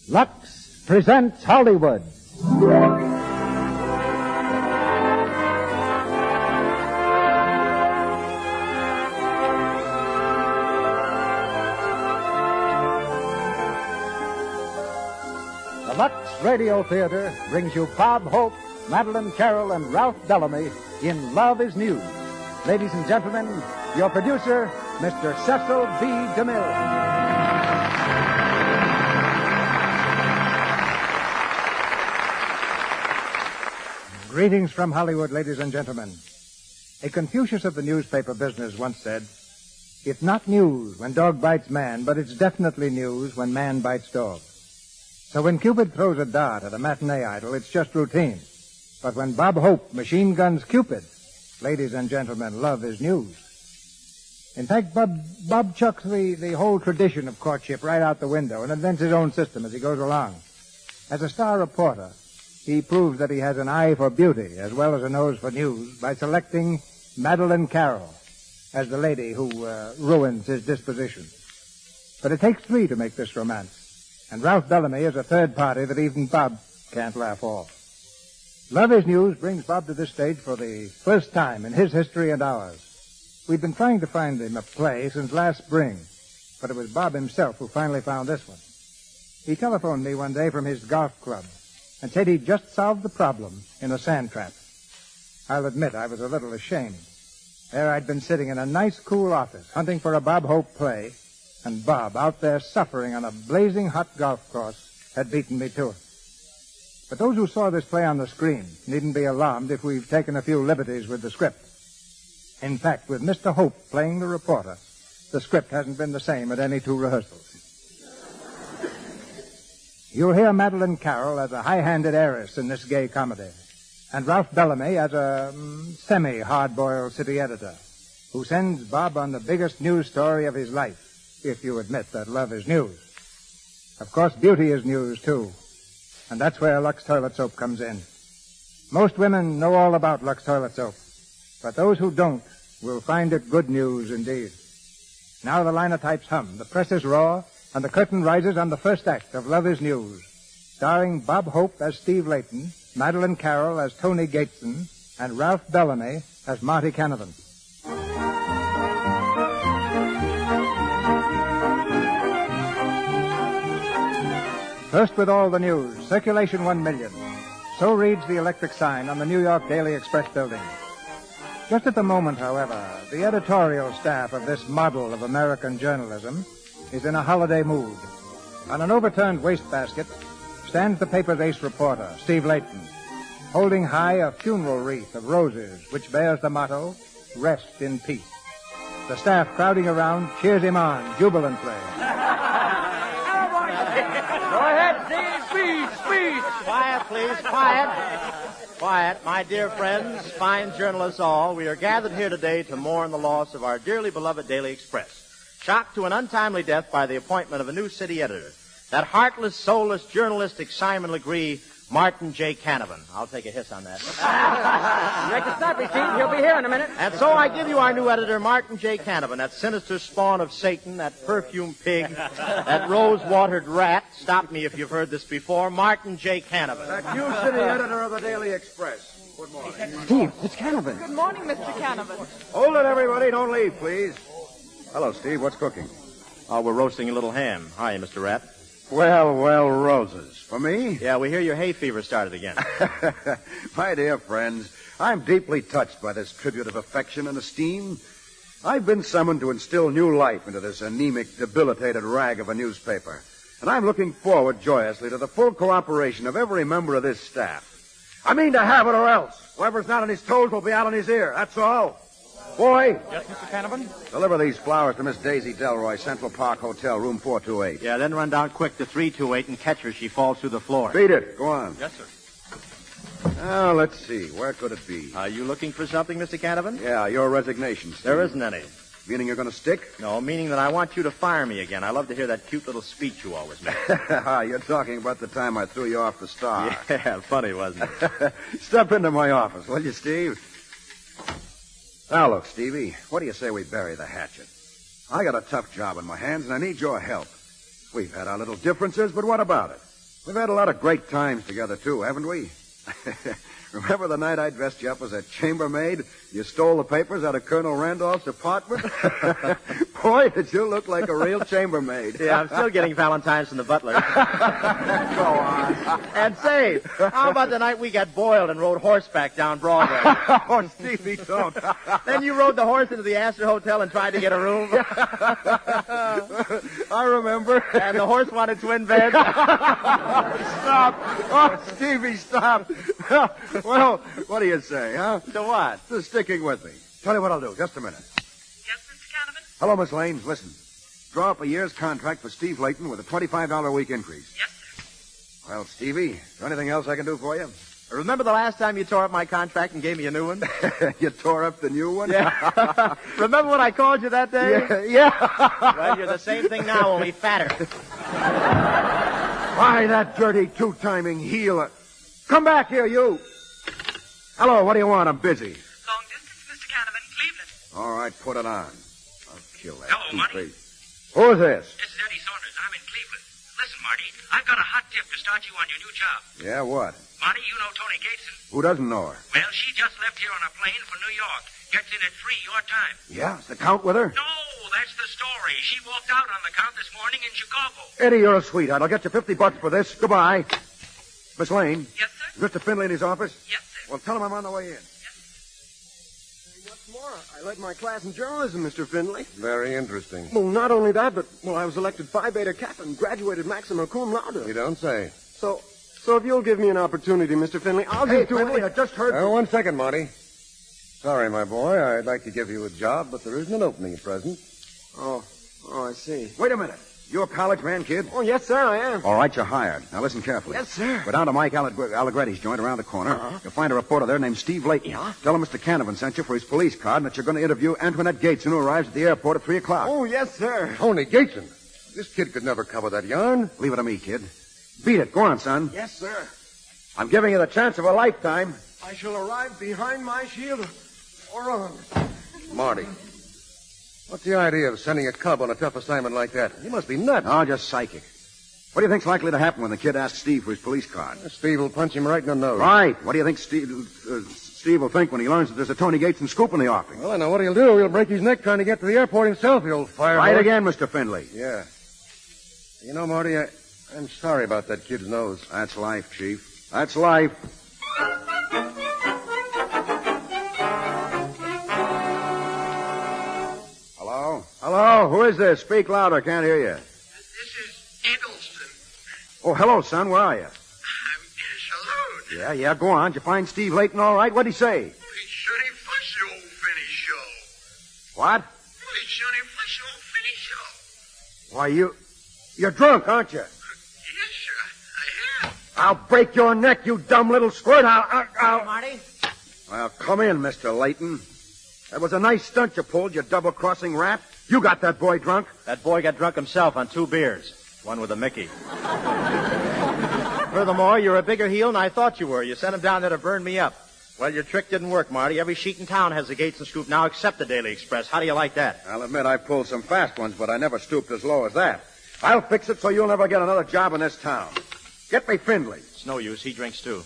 Lux presents Hollywood. The Lux Radio Theatre brings you Bob Hope, Madeleine, Carroll, and Ralph Bellamy in Love is News. Ladies and gentlemen, your producer, Mr. Cecil B. DeMille. Greetings from Hollywood, ladies and gentlemen. A Confucius of the newspaper business once said, "It's not news when dog bites man, but it's definitely news when man bites dog." So when Cupid throws a dart at a matinee idol, it's just routine. But when Bob Hope machine guns Cupid, ladies and gentlemen, love is news. In fact, Bob chucks the whole tradition of courtship right out the window and invents his own system as he goes along. As a star reporter, he proves that he has an eye for beauty as well as a nose for news by selecting Madeleine Carroll as the lady who ruins his disposition. But it takes three to make this romance, and Ralph Bellamy is a third party that even Bob can't laugh off. Love is News brings Bob to this stage for the first time in his history and ours. We've been trying to find him a play since last spring, but it was Bob himself who finally found this one. He telephoned me one day from his golf club and said he'd just solved the problem in a sand trap. I'll admit I was a little ashamed. There I'd been sitting in a nice, cool office hunting for a Bob Hope play, and Bob, out there suffering on a blazing hot golf course, had beaten me to it. But those who saw this play on the screen needn't be alarmed if we've taken a few liberties with the script. In fact, with Mr. Hope playing the reporter, the script hasn't been the same at any two rehearsals. You'll hear Madeleine Carroll as a high-handed heiress in this gay comedy, and Ralph Bellamy as a semi-hard-boiled city editor who sends Bob on the biggest news story of his life, if you admit that love is news. Of course, beauty is news, too, and that's where Lux Toilet Soap comes in. Most women know all about Lux Toilet Soap, but those who don't will find it good news indeed. Now the linotypes hum, the press is raw, and the curtain rises on the first act of Love is News, starring Bob Hope as Steve Leyton, Madeleine Carroll as Tony Gateson, and Ralph Bellamy as Martin Canavan. First with all the news, circulation 1 million. So reads the electric sign on the New York Daily Express building. Just at the moment, however, the editorial staff of this model of American journalism is in a holiday mood. On an overturned wastebasket stands the paper's ace reporter, Steve Leyton, holding high a funeral wreath of roses which bears the motto, "Rest in peace." The staff crowding around cheers him on jubilantly. Go ahead, Steve. Speech. Quiet, please. Quiet, my dear friends, fine journalists all. We are gathered here today to mourn the loss of our dearly beloved Daily Express. Shocked to an untimely death by the appointment of a new city editor. That heartless, soulless, journalistic Simon Legree, Martin J. Canavan. I'll take a hiss on that. Make it snappy, Steve. He'll be here in a minute. And so I give you our new editor, Martin J. Canavan, that sinister spawn of Satan, that perfumed pig, that rose-watered rat. Stop me if you've heard this before. Martin J. Canavan. That new city editor of the Daily Express. Good morning. Steve, it's Canavan. Good morning, Mr. Canavan. Hold it, everybody. Don't leave, please. Hello, Steve. What's cooking? Oh, we're roasting a little ham. Hi, Mr. Rat. Well, roses. For me? Yeah, we hear your hay fever started again. My dear friends, I'm deeply touched by this tribute of affection and esteem. I've been summoned to instill new life into this anemic, debilitated rag of a newspaper. And I'm looking forward joyously to the full cooperation of every member of this staff. I mean to have it or else. Whoever's not on his toes will be out on his ear. That's all. Boy. Yes, Mr. Canavan? Deliver these flowers to Miss Daisy Delroy, Central Park Hotel, room 428. Yeah, then run down quick to 328 and catch her. She falls through the floor. Beat it. Go on. Yes, sir. Now, let's see. Where could it be? Are you looking for something, Mr. Canavan? Yeah, your resignation, Steve. There isn't any. Meaning you're going to stick? No, meaning that I want you to fire me again. I love to hear that cute little speech you always make. You're talking about the time I threw you off the Star. Yeah, funny, wasn't it? Step into my office, will you, Steve? Now, look, Stevie, what do you say we bury the hatchet? I got a tough job in my hands, and I need your help. We've had our little differences, but what about it? We've had a lot of great times together, too, haven't we? Remember the night I dressed you up as a chambermaid? You stole the papers out of Colonel Randolph's apartment? Boy, did you look like a real chambermaid. Yeah, I'm still getting Valentine's from the butler. Go on. And say, how about the night we got boiled and rode horseback down Broadway? Oh, Stevie, don't. Then you rode the horse into the Astor Hotel and tried to get a room. I remember. And the horse wanted twin beds. Stop. Oh, Stevie, stop. Well, what do you say, huh? To what? To sticking with me. Tell you what I'll do. Just a minute. Yes, Mr. Canavan? Hello, Miss Lane. Listen. Draw up a year's contract for Steve Leyton with a $25 a week increase. Yes, sir. Well, Stevie, is there anything else I can do for you? Remember the last time you tore up my contract and gave me a new one? You tore up the new one? Yeah. Remember when I called you that day? Yeah. Well, you're the same thing now, only fatter. Why, that dirty two-timing heel. Come back here, you. Hello, what do you want? I'm busy. Long distance, Mr. Canavan, Cleveland. All right, put it on. I'll kill that. Hello, Marty. Who's this? This is Eddie Saunders. I'm in Cleveland. Listen, Marty, I've got a hot tip to start you on your new job. Yeah, what? Marty, you know Toni Gateson. Who doesn't know her? Well, she just left here on a plane for New York. Gets in at 3 your time. Yeah, is the Count with her? No, that's the story. She walked out on the Count this morning in Chicago. Eddie, you're a sweetheart. I'll get you $50 for this. Goodbye. Miss Lane? Yes, sir? Is Mr. Finley in his office? Yes, sir. Well, tell him I'm on the way in. What's more, I led my class in journalism, Mr. Finley. Very interesting. Well, not only that, but, I was elected Phi Beta Kappa and graduated maxima cum laude. You don't say. So if you'll give me an opportunity, Mr. Finley, I'll Hey, just do Finley, it. I just heard... 1 second, Marty. Sorry, my boy. I'd like to give you a job, but there isn't an opening at present. Oh, I see. Wait a minute. You a college man, kid? Oh, yes, sir, I am. All right, you're hired. Now listen carefully. Yes, sir. Go down to Mike Allegretti's joint around the corner. You'll find a reporter there named Steve Leyton. Yeah? Tell him Mr. Canavan sent you for his police card and that you're going to interview Antoinette Gateson, who arrives at the airport at 3 o'clock. Oh, yes, sir. Toni Gateson. This kid could never cover that yarn. Leave it to me, kid. Beat it. Go on, son. Yes, sir. I'm giving you the chance of a lifetime. I shall arrive behind my shield or on. Marty. What's the idea of sending a cub on a tough assignment like that? You must be nuts. Oh, just psychic. What do you think's likely to happen when the kid asks Steve for his police card? Steve will punch him right in the nose. Right. What do you think Steve will think when he learns that there's a Toni Gateson scoop in the offing? Well, I know what he'll do. He'll break his neck trying to get to the airport himself, he'll fire. Right again, Mr. Finley. Yeah. You know, Marty, I'm sorry about that kid's nose. That's life, Chief. That's life. Hello? Who is this? Speak louder. Can't hear you. This is Eggleston. Oh, hello, son. Where are you? Salute. Yeah. Go on. Did you find Steve Leyton all right? What'd he say? He sure ain't fuss the old Finny show. What? He sure ain't fuss the old Finny show. Why, you're drunk, aren't you? Yes, sir. I am. I'll break your neck, you dumb little squirt. I'll... Marty? Well, come in, Mr. Leyton. That was a nice stunt you pulled, you double-crossing rat. You got that boy drunk. That boy got drunk himself on 2 beers. One with a Mickey. Furthermore, you're a bigger heel than I thought you were. You sent him down there to burn me up. Well, your trick didn't work, Marty. Every sheet in town has the Gateson scoop now except the Daily Express. How do you like that? I'll admit I pulled some fast ones, but I never stooped as low as that. I'll fix it so you'll never get another job in this town. Get me Findlay. It's no use. He drinks too.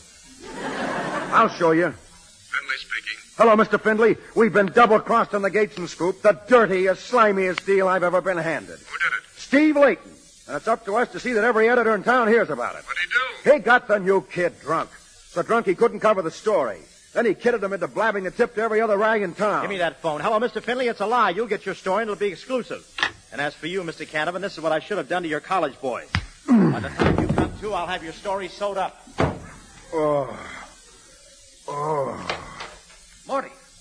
I'll show you. Finley speaking. Hello, Mr. Findlay. We've been double-crossed on the Gateson scoop, the dirtiest, slimiest deal I've ever been handed. Who did it? Steve Leyton. And it's up to us to see that every editor in town hears about it. What'd he do? He got the new kid drunk. So drunk he couldn't cover the story. Then he kidded him into blabbing the tip to every other rag in town. Give me that phone. Hello, Mr. Finley. It's a lie. You'll get your story and it'll be exclusive. And as for you, Mr. Canavan, this is what I should have done to your college boys. By the time you come to, I'll have your story sewed up. Oh.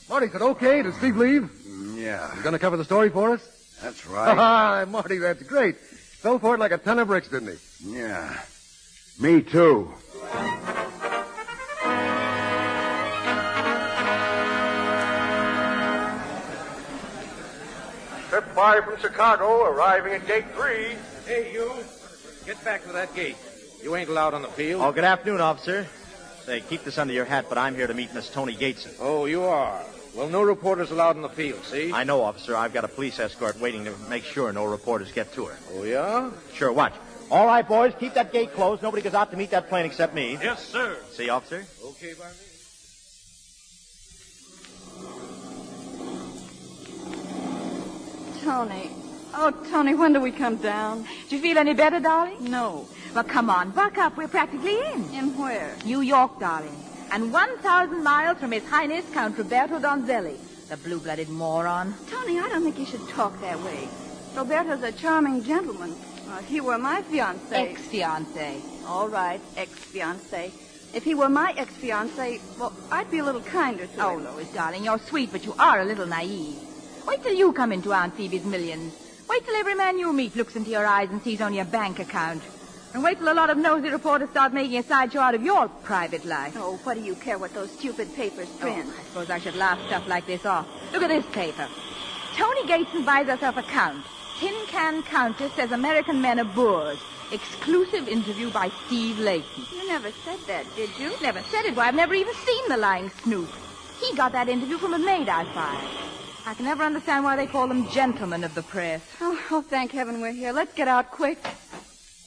Marty, is it okay? Did Steve leave? Yeah, He's going to cover the story for us? that's right. Ah, Marty, that's great. Fell for it like a ton of bricks, didn't he? Yeah. Me too. Trip 5 from Chicago, arriving at gate 3. Hey, you. Get back to that gate. You ain't allowed on the field. Oh, good afternoon, officer. Say, keep this under your hat, but I'm here to meet Miss Toni Gateson. Oh, you are. Well, no reporters allowed in the field, see? I know, officer. I've got a police escort waiting to make sure no reporters get to her. Oh, yeah? Sure, watch. All right, boys, keep that gate closed. Nobody goes out to meet that plane except me. Yes, sir. See, officer? Okay, by me. Tony. Oh, Tony, when do we come down? Do you feel any better, darling? No. Well, come on, buck up. We're practically in. In where? New York, darling. And 1,000 miles from His Highness Count Roberto Donzelli, the blue-blooded moron. Tony, I don't think you should talk that way. Roberto's a charming gentleman. If he were my fiancé... Ex-fiancé. All right, ex-fiancé. If he were my ex-fiancé, well, I'd be a little kinder to Oh, him. Lois, darling, you're sweet, but you are a little naive. Wait till you come into Aunt Phoebe's millions. Wait till every man you meet looks into your eyes and sees only a bank account. And wait till a lot of nosy reporters start making a sideshow out of your private life. Oh, what do you care what those stupid papers print? Oh, I suppose I should laugh stuff like this off. Look at this paper. Tony Gateson buys herself a count. Can Countess says American men are boors. Exclusive interview by Steve Leyton. You never said that, did you? Never said it. Why, I've never even seen the lying snoop. He got that interview from a maid I fired. I can never understand why they call them gentlemen of the press. Oh, thank heaven we're here. Let's get out quick.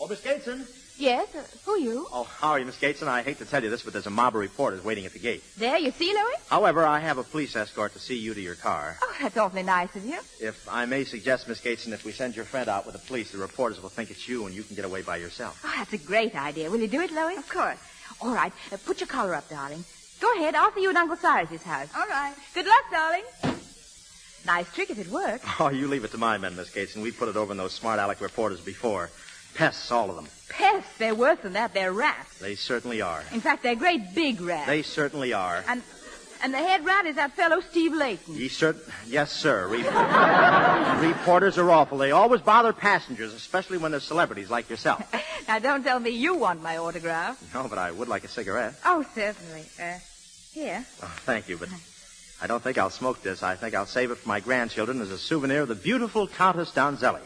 Oh, Miss Gateson. Yes? Who are you? Oh, how are you, Miss Gateson? I hate to tell you this, but there's a mob of reporters waiting at the gate. There, you see, Louis? However, I have a police escort to see you to your car. Oh, that's awfully nice of you. If I may suggest, Miss Gateson, if we send your friend out with the police, the reporters will think it's you and you can get away by yourself. Oh, that's a great idea. Will you do it, Louis? Of course. All right. Put your collar up, darling. Go ahead. I'll see you at Uncle Cyrus's house. All right. Good luck, darling. Nice trick if it works. Oh, you leave it to my men, Miss Gateson. We put it over in those smart aleck reporters before. Pests, all of them. Pests. They're worse than that. They're rats. They certainly are. In fact, they're great big rats. They certainly are. And the head rat is that fellow Steve Leyton. Yes, sir. Reporters are awful. They always bother passengers, especially when they're celebrities like yourself. Now, don't tell me you want my autograph. No, but I would like a cigarette. Oh, certainly. Here. Oh, thank you, but I don't think I'll smoke this. I think I'll save it for my grandchildren as a souvenir of the beautiful Countess Donzelli.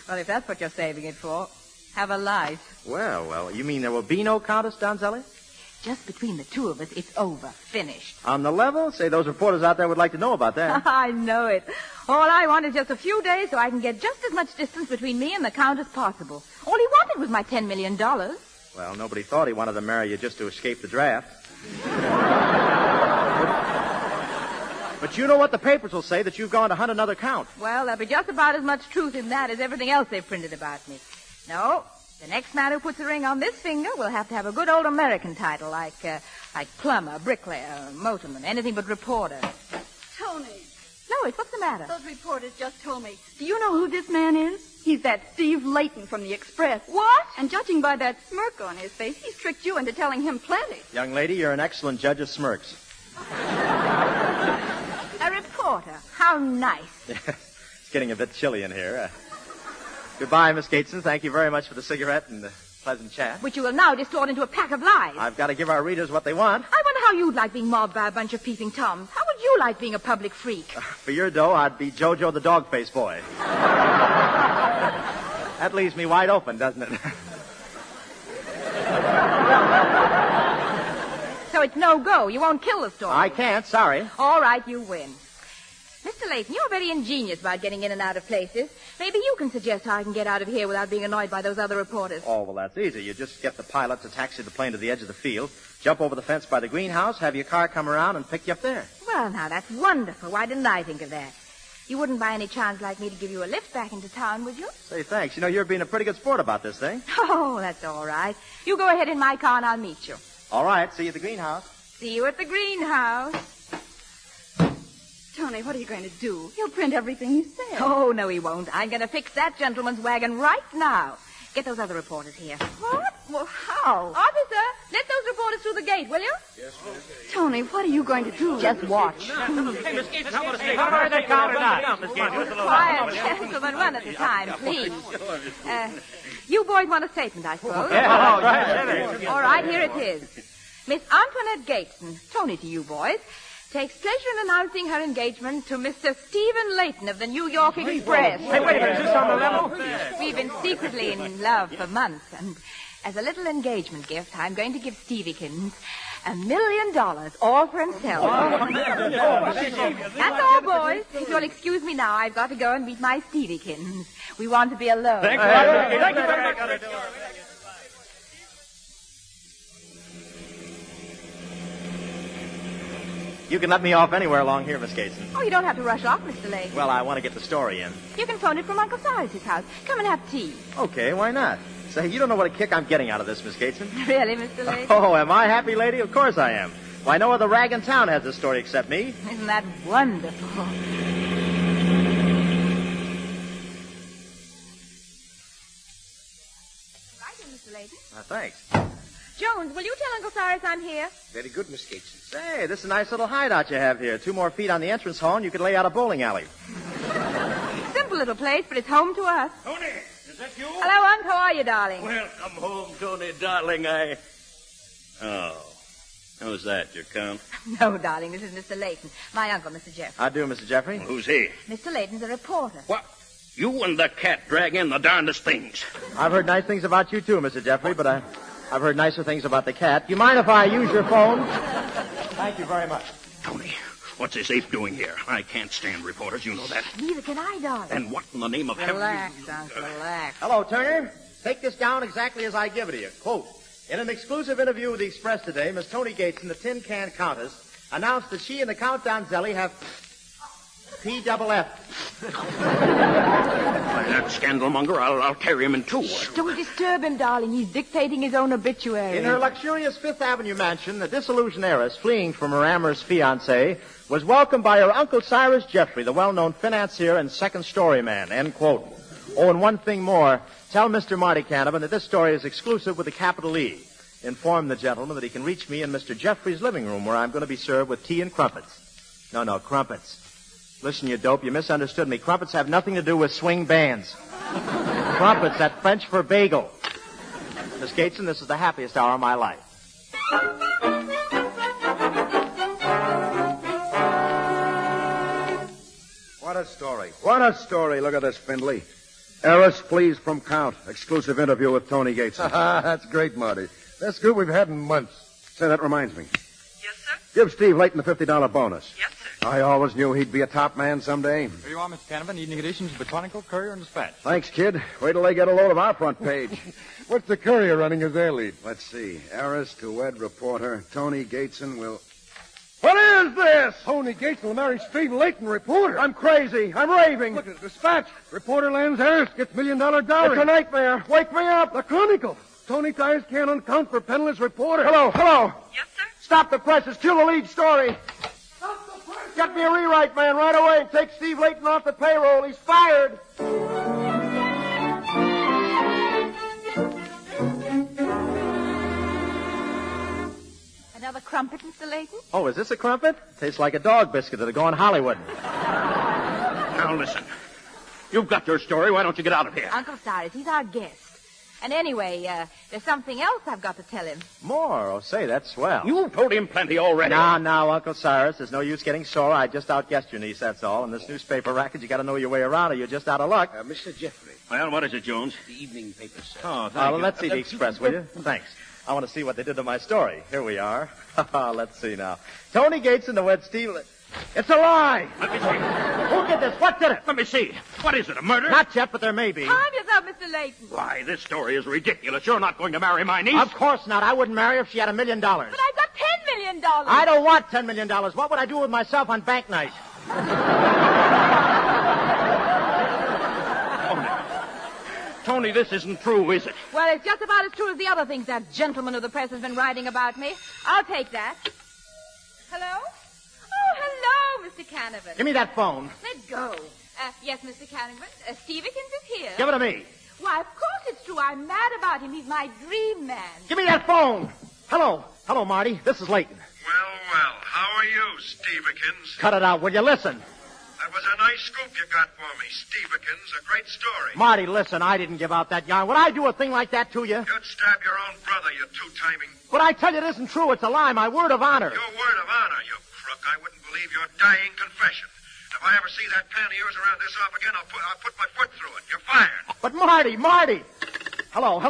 Well, if that's what you're saving it for, have a life. Well, you mean there will be no Countess Donzelli? Just between the two of us, it's over. Finished. On the level? Say, those reporters out there would like to know about that. I know it. All I want is just a few days so I can get just as much distance between me and the Count as possible. All he wanted was my $10 million. Well, nobody thought he wanted to marry you just to escape the draft. But you know what the papers will say, that you've gone to hunt another Count. Well, there'll be just about as much truth in that as everything else they've printed about me. No, the next man who puts a ring on this finger will have to have a good old American title like plumber, bricklayer, motorman, anything but reporter. Tony. Lois, what's the matter? Those reporters just told me. Do you know who this man is? He's that Steve Leyton from the Express. What? And judging by that smirk on his face, he's tricked you into telling him plenty. Young lady, you're an excellent judge of smirks. A reporter. How nice. It's getting a bit chilly in here. Goodbye, Miss Gateson. Thank you very much for the cigarette and the pleasant chat. Which you will now distort into a pack of lies. I've got to give our readers what they want. I wonder how you'd like being mobbed by a bunch of peeping toms. How would you like being a public freak? For your dough, I'd be Jojo the dog-faced boy. That leaves me wide open, doesn't it? So it's no go. You won't kill the story. I can't, sorry. All right, you win. Mr. Leyton, you're very ingenious about getting in and out of places. Maybe you can suggest how I can get out of here without being annoyed by those other reporters. Oh, well, that's easy. You just get the pilot to taxi the plane to the edge of the field, jump over the fence by the greenhouse, have your car come around and pick you up there. Well, now, that's wonderful. Why didn't I think of that? You wouldn't by any chance like me to give you a lift back into town, would you? Say, thanks. You know, you're being a pretty good sport about this thing. Oh, that's all right. You go ahead in my car and I'll meet you. All right. See you at the greenhouse. See you at the greenhouse. Tony, what are you going to do? He'll print everything you said. Oh, no, he won't. I'm going to fix that gentleman's wagon right now. Get those other reporters here. What? Well, how? Officer, let those reporters through the gate, will you? Yes, miss. Tony, what are you going to do? Just watch. Hey, Miss Gateson, how about that count or not? Miss Gateson. Quiet, gentlemen, one at a time, please. You boys want a statement, I suppose? Yeah, right. All right, here it is. Miss Antoinette Gateson, Tony to you boys, takes pleasure in announcing her engagement to Mr. Stephen Leyton of the New York Express. Hey, wait a minute. Is this on the level? We've been secretly in love for months, and As a little engagement gift, I'm going to give Steviekins $1 million, all for himself. That's all, boys. If you'll excuse me now, I've got to go and meet my Steviekins. We want to be alone. Thank you very much. You can let me off anywhere along here, Miss Gateson. Oh, you don't have to rush off, Mr. Leyton. Well, I want to get the story in. You can phone it from Uncle Cyrus's house. Come and have tea. Okay, why not? Say, you don't know what a kick I'm getting out of this, Miss Gateson. Really, Mr. Leyton? Oh, am I happy, lady? Of course I am. Why, no other rag in town has this story except me. Isn't that wonderful? Right in, Mr. Leyton. Thanks. Jones, will you tell Uncle Cyrus I'm here? Very good, Miss Gateson. Say, this is a nice little hideout you have here. 2 more feet on the entrance hall, and you could lay out a bowling alley. Simple little place, but it's home to us. Tony, is that you? Hello, Unc. How are you, darling? Well, come home, Tony, darling. Oh. Who's that, your count? No, darling, this is Mr. Leyton. My uncle, Mr. Jeffrey. I do, Mr. Jeffrey. Well, who's he? Mr. Leyton's a reporter. What? You and the cat drag in the darndest things. I've heard nice things about you, too, Mr. Jeffrey, but I've heard nicer things about the cat. Do you mind if I use your phone? Thank you very much. Tony, what's this ape doing here? I can't stand reporters, you know that. Neither can I, darling. And what in the name of heaven? Relax, Uncle, relax. Hello, Turner. Take this down exactly as I give it to you. Quote, in an exclusive interview with the Express today, Miss Tony Gateson, the Tin Can Countess, announced that she and the Count Donzelli have PFF. That scandalmonger, I'll carry him in 2. Don't disturb him, darling. He's dictating his own obituary. In her luxurious Fifth Avenue mansion, the disillusioned heiress, fleeing from her amorous fiancé, was welcomed by her Uncle Cyrus Jeffrey, the well-known financier and second-story man. End quote. Oh, and one thing more. Tell Mr. Martin Canavan that this story is exclusive with a capital E. Inform the gentleman that he can reach me in Mr. Jeffrey's living room, where I'm going to be served with tea and crumpets. No, crumpets. Listen, you dope, you misunderstood me. Crumpets have nothing to do with swing bands. Crumpets, that French for bagel. Miss Gateson, this is the happiest hour of my life. What a story. What a story. Look at this, Findlay. Heiress flees from Count. Exclusive interview with Tony Gateson. That's great, Marty. Best scoop we've had in months. Say, that reminds me. Yes, sir? Give Steve Leyton the $50 bonus. Yes, sir. I always knew he'd be a top man someday. Here you are, Mr. Canavan. Evening editions of the Chronicle, Courier, and Dispatch. Thanks, kid. Wait till they get a load of our front page. What's the Courier running as their lead? Let's see. Heiress to wed reporter. Tony Gateson will... What is this? Tony Gateson will marry Steve Leyton, reporter. I'm crazy. I'm raving. Look at the dispatch. Reporter lands heiress, gets $1 million dowry. It's a nightmare. Wake me up. The Chronicle. Tony ties can't count for penniless reporter. Hello. Yes, sir? Stop the press. It's still the lead story. Stop the press. Get me a rewrite, man, right away, and take Steve Leyton off the payroll. He's fired. Another crumpet, Mr. Leyton? Oh, is this a crumpet? Tastes like a dog biscuit that'll go in Hollywood. Now, listen. You've got your story. Why don't you get out of here? Uncle Cyrus, he's our guest. And anyway, there's something else I've got to tell him. More? Oh, say, that's swell. You've told him plenty already. Now, Uncle Cyrus, there's no use getting sore. I just outguessed your niece, that's all. In this newspaper racket, you got to know your way around or you're just out of luck. Mr. Jeffrey. Well, what is it, Jones? The evening paper, sir. Oh, thank Well, you. let's see the Express, will you? Thanks. I want to see what they did to my story. Here we are. Let's see now. Tony Gateson to wed Steve... It's a lie! Let me see. Who did this? What did it? Let me see. What is it, a murder? Not yet, but there may be. Calm yourself, Mr. Leyton. Why, this story is ridiculous. You're not going to marry my niece. Of course not. I wouldn't marry her if she had $1 million. But I've got $10 million. I don't want $10 million. What would I do with myself on bank night? Tony, this isn't true, is it? Well, it's just about as true as the other things that gentleman of the press has been writing about me. I'll take that. Hello? Oh, hello, Mr. Canavan. Give me that phone. Let go. Yes, Mr. Canavan. Steviekins is here. Give it to me. Why, of course it's true. I'm mad about him. He's my dream man. Give me that phone. Hello, Marty. This is Leyton. Well, how are you, Steviekins? Cut it out, will you? Listen. That was a nice scoop you got for me, Steviekins. A great story. Marty, listen, I didn't give out that yarn. Would I do a thing like that to you? You'd stab your own brother, you two-timing... But I tell you, it isn't true. It's a lie. My word of honor. Your word of honor, you crook. I wouldn't believe your dying confession. If I ever see that pan of yours around this off again, I'll put my foot through it. You're fired. But Marty. Hello.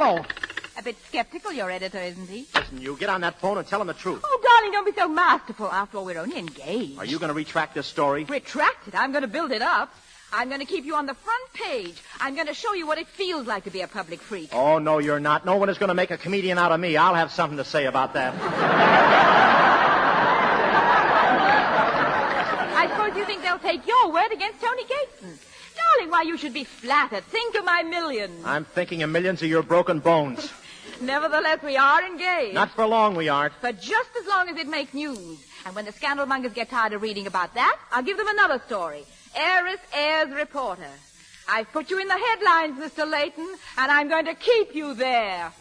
A bit skeptical, your editor, isn't he? Listen, you get on that phone and tell him the truth. Oh, darling, don't be so masterful. After all, we're only engaged. Are you going to retract this story? Retract it? I'm going to build it up. I'm going to keep you on the front page. I'm going to show you what it feels like to be a public freak. Oh, no, you're not. No one is going to make a comedian out of me. I'll have something to say about that. I suppose you think they'll take your word against Tony Gateson. Darling, why, you should be flattered. Think of my millions. I'm thinking of millions of your broken bones. Nevertheless, we are engaged. Not for long, we aren't. For just as long as it makes news. And when the scandal mongers get tired of reading about that, I'll give them another story. Heiress airs reporter. I've put you in the headlines, Mr. Leyton, and I'm going to keep you there.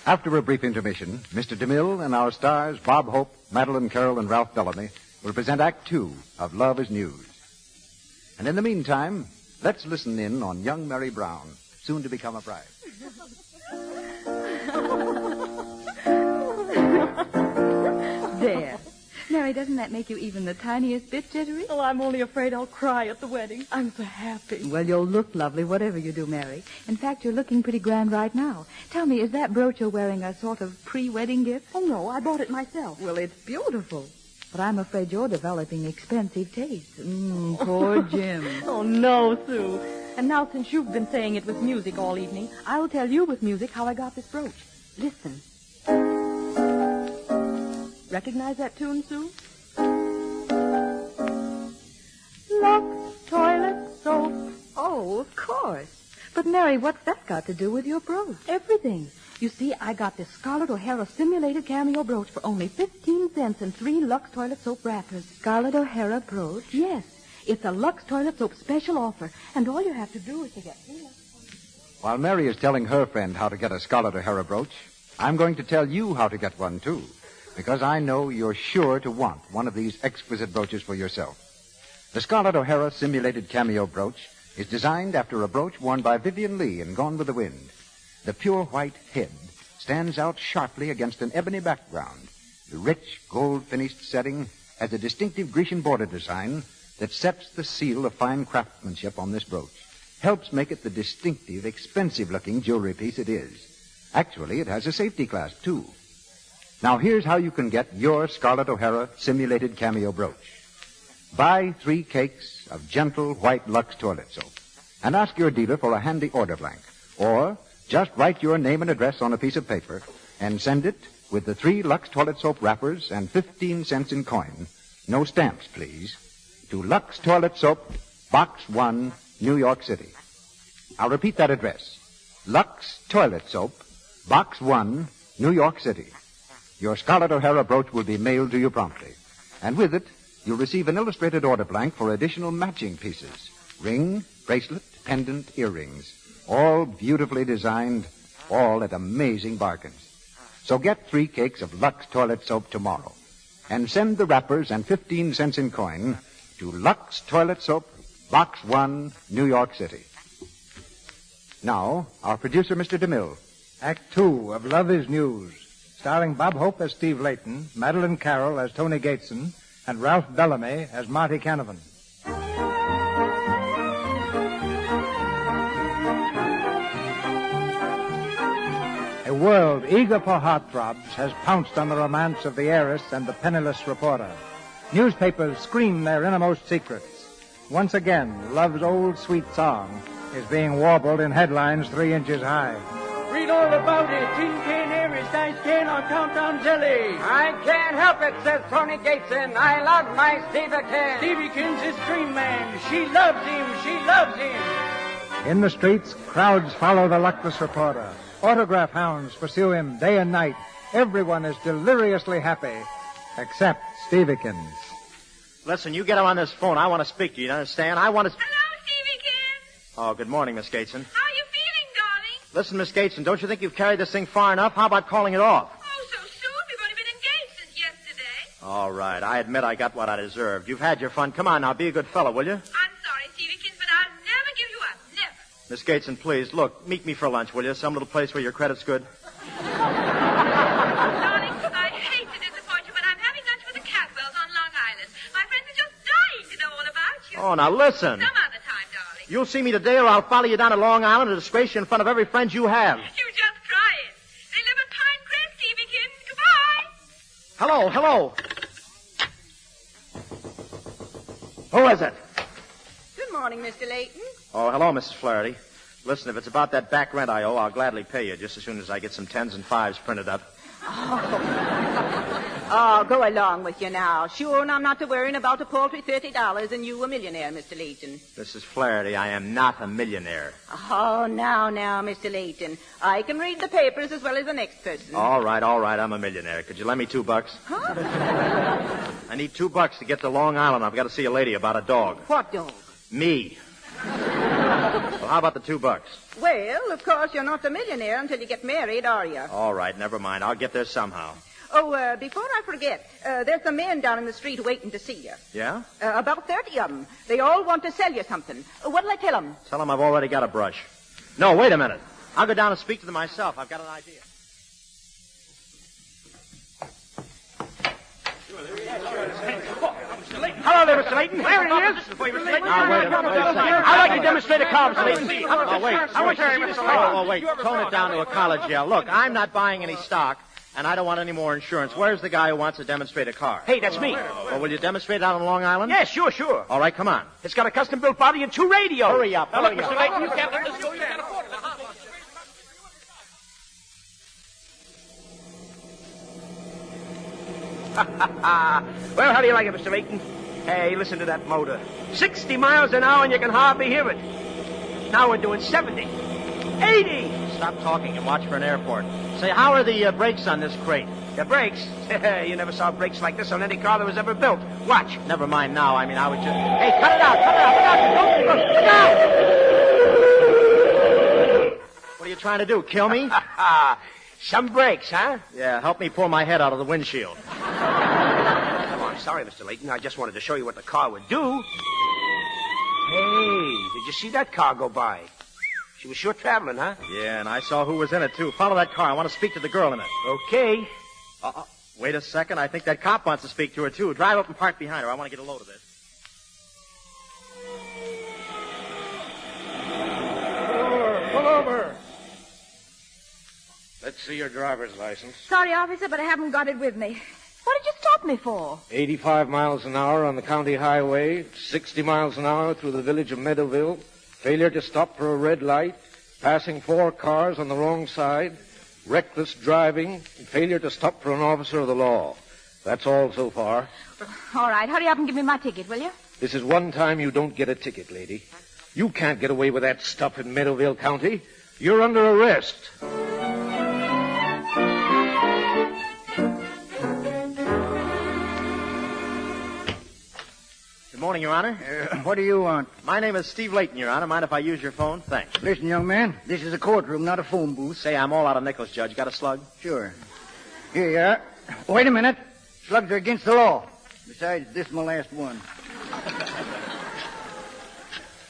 After a brief intermission, Mr. DeMille and our stars, Bob Hope, Madeleine, Carroll, and Ralph Bellamy, will present Act Two of Love is News. And in the meantime, let's listen in on young Mary Brown, soon to become a bride. There. Mary, doesn't that make you even the tiniest bit jittery? Oh, I'm only afraid I'll cry at the wedding. I'm so happy. Well, you'll look lovely, whatever you do, Mary. In fact, you're looking pretty grand right now. Tell me, is that brooch you're wearing a sort of pre-wedding gift? Oh, no, I bought it myself. Well, it's beautiful. But I'm afraid you're developing expensive taste. Poor Jim. Oh, no, Sue. And now, since you've been saying it with music all evening, I'll tell you with music how I got this brooch. Listen. Recognize that tune, Sue? Lux toilet soap. Oh, of course. But, Mary, what's that got to do with your brooch? Everything. You see, I got this Scarlett O'Hara simulated cameo brooch for only 15 cents and 3 Lux toilet soap wrappers. Scarlett O'Hara brooch? Yes. It's a Lux toilet soap special offer, and all you have to do is to get 3 Lux. While Mary is telling her friend how to get a Scarlett O'Hara brooch, I'm going to tell you how to get one, too, because I know you're sure to want one of these exquisite brooches for yourself. The Scarlett O'Hara simulated cameo brooch is designed after a brooch worn by Vivian Leigh in Gone with the Wind. The pure white head stands out sharply against an ebony background. The rich, gold-finished setting has a distinctive Grecian border design that sets the seal of fine craftsmanship on this brooch, helps make it the distinctive, expensive-looking jewelry piece it is. Actually, it has a safety clasp, too. Now, here's how you can get your Scarlett O'Hara simulated cameo brooch. Buy 3 cakes of gentle white Lux toilet soap and ask your dealer for a handy order blank. Or just write your name and address on a piece of paper and send it with the 3 Lux toilet soap wrappers and 15 cents in coin. No stamps, please. To Lux Toilet Soap, Box 1, New York City. I'll repeat that address. Lux Toilet Soap, Box 1, New York City. Your Scarlett O'Hara brooch will be mailed to you promptly. And with it, you'll receive an illustrated order blank for additional matching pieces. Ring, bracelet, pendant, earrings. All beautifully designed, all at amazing bargains. So get 3 cakes of Lux Toilet Soap tomorrow. And send the wrappers and 15 cents in coin to Lux Toilet Soap, Box 1, New York City. Now, our producer, Mr. DeMille. Act Two of Love is News, starring Bob Hope as Steve Leyton, Madeleine Carroll as Tony Gateson, and Ralph Bellamy as Martin Canavan. A world eager for heartthrobs has pounced on the romance of the heiress and the penniless reporter. Newspapers scream their innermost secrets. Once again, love's old sweet song is being warbled in headlines 3 inches high. Read all about it. Tin can, heiress, dice can, or countdown jelly. I can't help it, says Tony Gateson. I love my Stevikin. Stevikin's his dream man. She loves him. She loves him. In the streets, crowds follow the luckless reporter. Autograph hounds pursue him day and night. Everyone is deliriously happy, except Stevikins. Listen, you get him on this phone. I want to speak to you. You understand? I want to... Hello, Stevikin. Oh, good morning, Miss Gateson. How are you feeling, darling? Listen, Miss Gateson, don't you think you've carried this thing far enough? How about calling it off? Oh, so soon? We've only been engaged since yesterday. All right. I admit I got what I deserved. You've had your fun. Come on now, be a good fellow, will you? I'm sorry, Stevikin, but I'll never give you up. Never. Miss Gateson, please, look, meet me for lunch, will you? Some little place where your credit's good. Darling, I hate to disappoint you, but I'm having lunch with the Catwells on Long Island. My friends are just dying to know all about you. Oh, now listen. Some other time, darling. You'll see me today or I'll follow you down to Long Island and disgrace you in front of every friend you have. You just try it. They live at Pinecrest, Steviekin. Goodbye. Hello. Who is it? Good morning, Mr. Leyton. Oh, hello, Mrs. Flaherty. Listen, if it's about that back rent I owe, I'll gladly pay you just as soon as I get some 10s and 5s printed up. Oh, go along with you now. Sure, and I'm not to worrying about a paltry $30 and you a millionaire, Mr. Leyton. Mrs. Flaherty, I am not a millionaire. Oh, now, Mr. Leyton. I can read the papers as well as the next person. All right, I'm a millionaire. Could you lend me $2? Huh? I need $2 to get to Long Island. I've got to see a lady about a dog. What dog? Me. Well, how about the $2? Well, of course, you're not a millionaire until you get married, are you? All right, never mind. I'll get there somehow. Oh, before I forget, there's some men down in the street waiting to see you. Yeah? About 30 of them. They all want to sell you something. What'll I tell them? Tell them I've already got a brush. No, wait a minute. I'll go down and speak to them myself. I've got an idea. Hello there, Mr. Leyton. There he is. Wait a minute. I'd like to demonstrate a car, Mr. Leyton. Oh, wait. Oh, wait. Tone it down to a college yell. Look, I'm not buying any stock, and I don't want any more insurance. Where's the guy who wants to demonstrate a car? Hey, that's me. Well, will you demonstrate it out on Long Island? Yeah, sure. All right, come on. It's got a custom-built body and 2 radios. Hurry up. Now, look, Mr. Leyton, you can't let this go. You can't afford it. Well, how do you like it, Mr. Leyton? Hey, listen to that motor. 60 miles an hour and you can hardly hear it. Now we're doing 70. 80! Stop talking and watch for an airport. Say, how are the brakes on this crate? The brakes? You never saw brakes like this on any car that was ever built. Watch. Never mind now. I mean, I would just... Hey, cut it out! Look out! What are you trying to do, kill me? Some brakes, huh? Yeah, help me pull my head out of the windshield. Oh, I'm sorry, Mr. Leyton. I just wanted to show you what the car would do. Hey, did you see that car go by? She was sure traveling, huh? Yeah, and I saw who was in it, too. Follow that car. I want to speak to the girl in it. Okay. Wait a second. I think that cop wants to speak to her, too. Drive up and park behind her. I want to get a load of this. Pull over. Let's see your driver's license. Sorry, officer, but I haven't got it with me. What did you stop me for? 85 miles an hour on the county highway, 60 miles an hour through the village of Meadowville, failure to stop for a red light, passing 4 cars on the wrong side, reckless driving, failure to stop for an officer of the law. That's all so far. All right, hurry up and give me my ticket, will you? This is one time you don't get a ticket, lady. You can't get away with that stuff in Meadowville County. You're under arrest. Good morning, Your Honor. What do you want? My name is Steve Leyton, Your Honor. Mind if I use your phone? Thanks. Listen, young man, this is a courtroom, not a phone booth. Say, I'm all out of nickels, Judge. Got a slug? Sure. Here you are. Wait a minute. Slugs are against the law. Besides, this is my last one.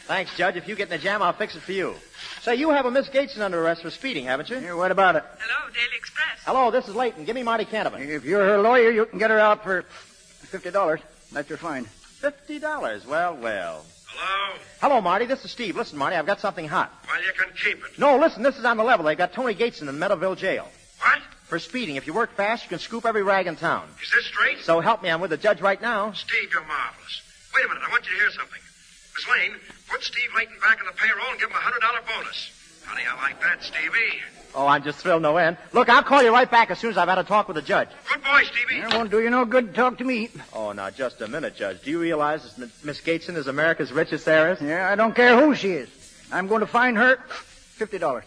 Thanks, Judge. If you get in a jam, I'll fix it for you. Say, you have a Miss Gateson under arrest for speeding, haven't you? Here, what about it? Hello, Daily Express. Hello, this is Leyton. Give me Marty Canavan. If you're her lawyer, you can get her out for $50. That's your fine. $50? Well. Hello? Hello, Marty. This is Steve. Listen, Marty, I've got something hot. Well, you can keep it. No, listen, this is on the level. They've got Tony Gateson in Meadowville jail. What? For speeding. If you work fast, you can scoop every rag in town. Is this straight? So help me, I'm with the judge right now. Steve, you're marvelous. Wait a minute, I want you to hear something. Miss Lane, put Steve Leyton back in the payroll and give him a $100 bonus. Honey, I like that, Stevie. Oh, I'm just thrilled no end. Look, I'll call you right back as soon as I've had a talk with the judge. Good boy, Stevie. It won't do you no good to talk to me. Oh, now, just a minute, Judge. Do you realize that Miss Gateson is America's richest heiress? Yeah, I don't care who she is. I'm going to fine her $50.